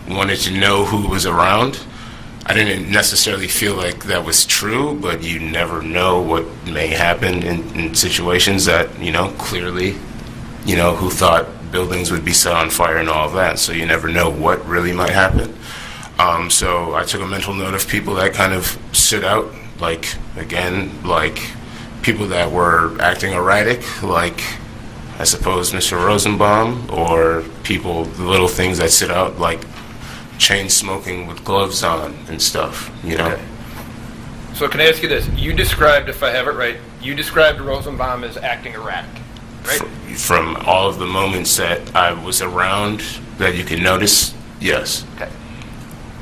wanted to know who was around. I didn't necessarily feel like that was true, but you never know what may happen in situations that, clearly, who thought buildings would be set on fire and all of that. So you never know what really might happen. So I took a mental note of people that kind of stood out, like people that were acting erratic, like I suppose Mr. Rosenbaum, or the little things that stood out, like chain smoking with gloves on and stuff, Okay. So can I ask you this? You described, if I have it right, you described Rosenbaum as acting erratic, right? From all of the moments that I was around that you could notice, yes. Okay.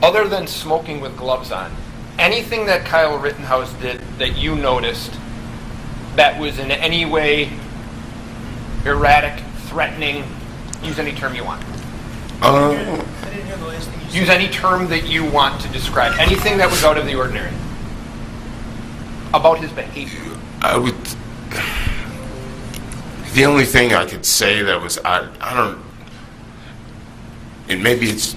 Other than smoking with gloves on, anything that Kyle Rittenhouse did that you noticed that was in any way erratic, threatening, use any term you want. I didn't hear the last thing you said. Use any term that you want to describe. Anything that was out of the ordinary about his behavior. The only thing I could say that was, and maybe it's,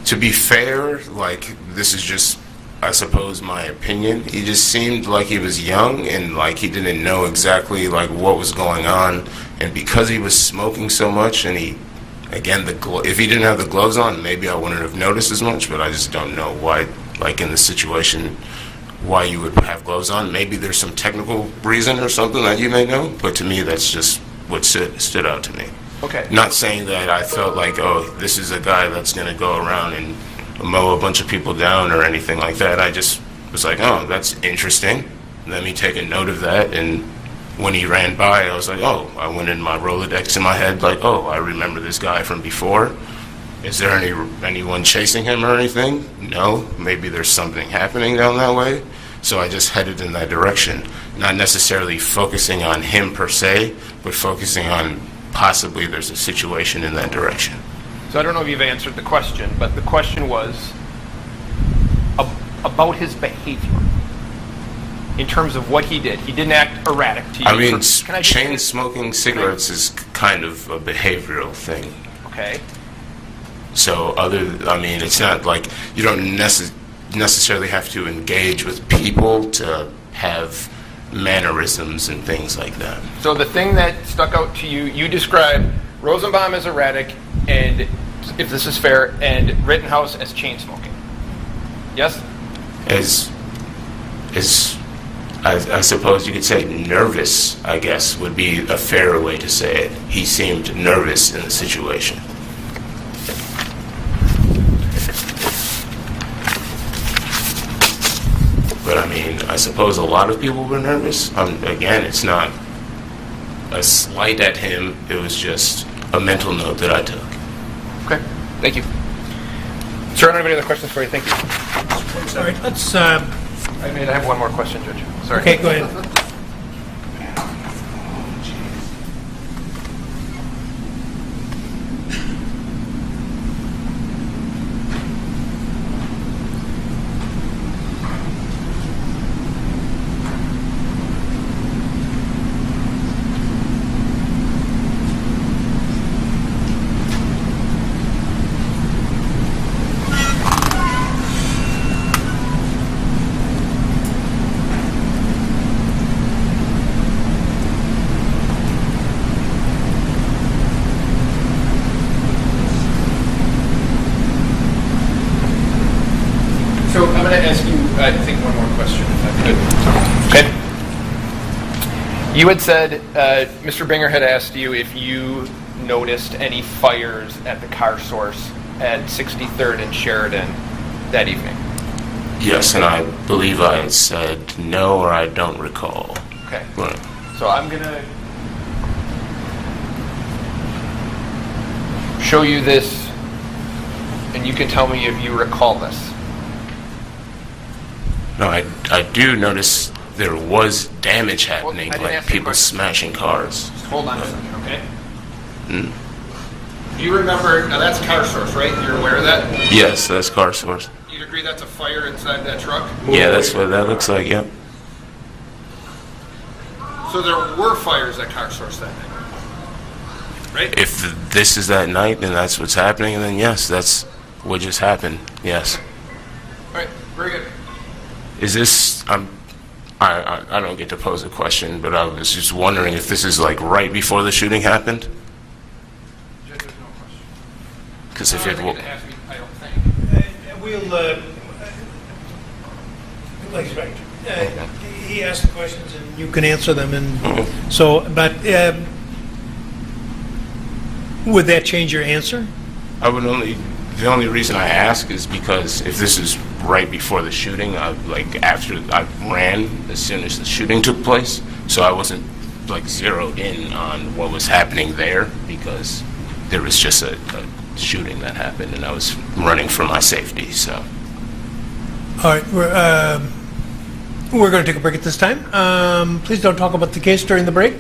to be fair, like, this is just, I suppose, my opinion. He just seemed like he was young and like he didn't know exactly like what was going on. And because he was smoking so much, and if he didn't have the gloves on, maybe I wouldn't have noticed as much, but I just don't know why, like in the situation, why you would have gloves on. Maybe there's some technical reason or something that you may know, but to me, that's just what stood out to me. Okay. Not saying that I felt like, oh, this is a guy that's going to go around and mow a bunch of people down or anything like that. I just was like, oh, that's interesting. Let me take a note of that. And when he ran by, I was like, oh, I went in my Rolodex in my head, like, oh, I remember this guy from before. Is there anyone chasing him or anything? No. Maybe there's something happening down that way. So I just headed in that direction. Not necessarily focusing on him per se, but focusing on possibly there's a situation in that direction. So I don't know if you've answered the question, but the question was about his behavior in terms of what he did. He didn't act erratic to you. I mean, chain smoking cigarettes is kind of a behavioral thing. Okay. So it's not like you don't necessarily have to engage with people to have mannerisms and things like that. So the thing that stuck out to you, you described Rosenbaum as erratic, and if this is fair, and Rittenhouse as chain smoking. Yes? I suppose you could say nervous, I guess, would be a fairer way to say it. He seemed nervous in the situation. But I suppose a lot of people were nervous. Again, it's not a slight at him. It was just a mental note that I took. Okay, thank you. Sir, I don't have any other questions for you. Thank you. All right, let's. I have one more question, Judge. Sorry. Okay, go ahead. So I'm going to ask you, I think, one more question, if I could. Okay. You had said, Mr. Binger had asked you if you noticed any fires at the car source at 63rd and Sheridan that evening. Yes, and I believe I said no, or I don't recall. Okay. Right. So I'm gonna show you this, and you can tell me if you recall this. No, I do notice there was damage happening, I didn't like ask you a people question. smashing cars. Just hold on a second, okay? Hmm? Do you remember, now that's car source, right? You're aware of that? Yes, that's car source. You'd agree that's a fire inside that truck? Yeah, that's what that looks like, yep. So there were fires at car source that night, right? If this is that night, then that's what's happening, and then yes, that's what just happened, yes. All right, very good. Is this, I don't get to pose a question, but I was just wondering if this is like right before the shooting happened? Judge, there's no question. Because if I it don't will, think it has to be, I don't think. We'll, like, right. He asked the questions and you can answer them, and so, but would that change your answer? I would only, the only reason I ask is because if this is right before the shooting, after I ran as soon as the shooting took place, so I wasn't like zeroed in on what was happening there because there was just a shooting that happened and I was running for my safety, so. All right, we're going to take a break at this time. Please don't talk about the case during the break.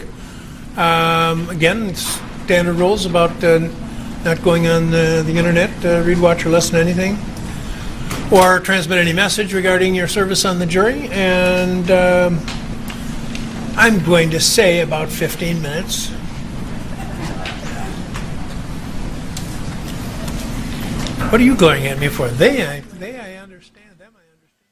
Again, standard rules about not going on the internet, read, watch, or listen to anything, or transmit any message regarding your service on the jury. And I'm going to say about 15 minutes. What are you glaring at me for? They I understand. Them I understand.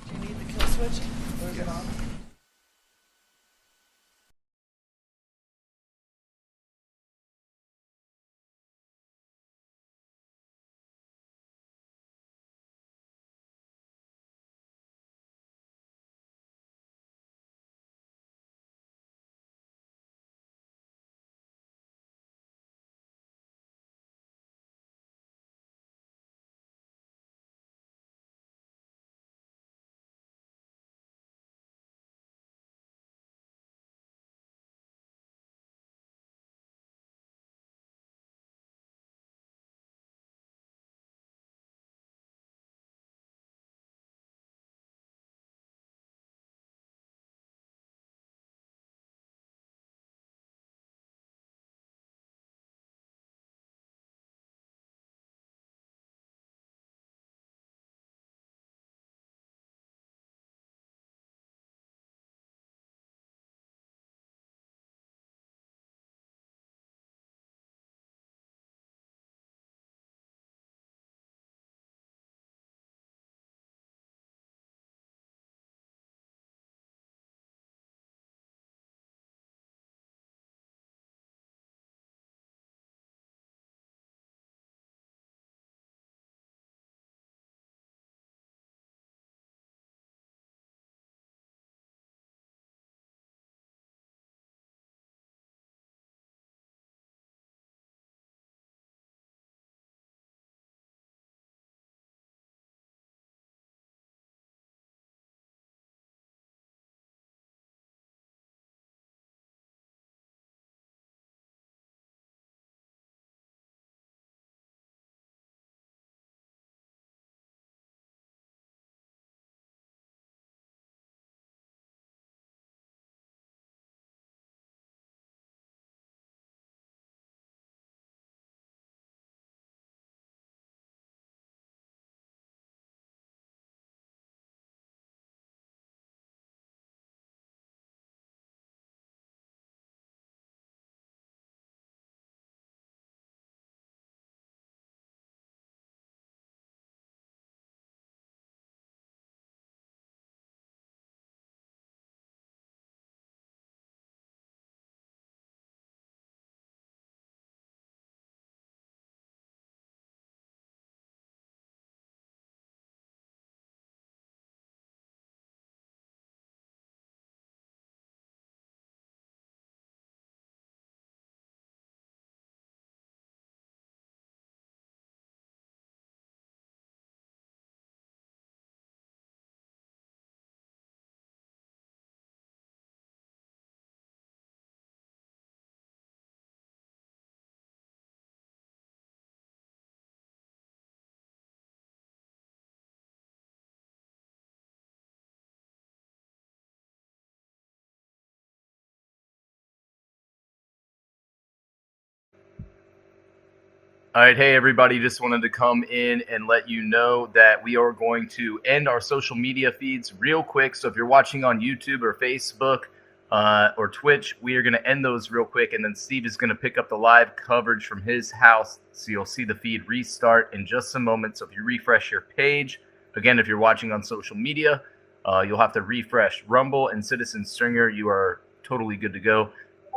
Do you need the kill switch, or is it on? All right, hey everybody, just wanted to come in and let you know that we are going to end our social media feeds real quick. So if you're watching on YouTube or Facebook or Twitch, we are going to end those real quick, and then Steve is going to pick up the live coverage from his house. So you'll see the feed restart in just a moment. So if you refresh your page, again, if you're watching on social media, you'll have to refresh Rumble and Citizen Stringer. You are totally good to go.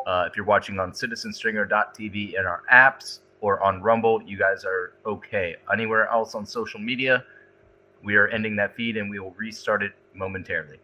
If you're watching on citizenstringer.tv and our apps, or on Rumble, you guys are okay. Anywhere else on social media, we are ending that feed and we will restart it momentarily.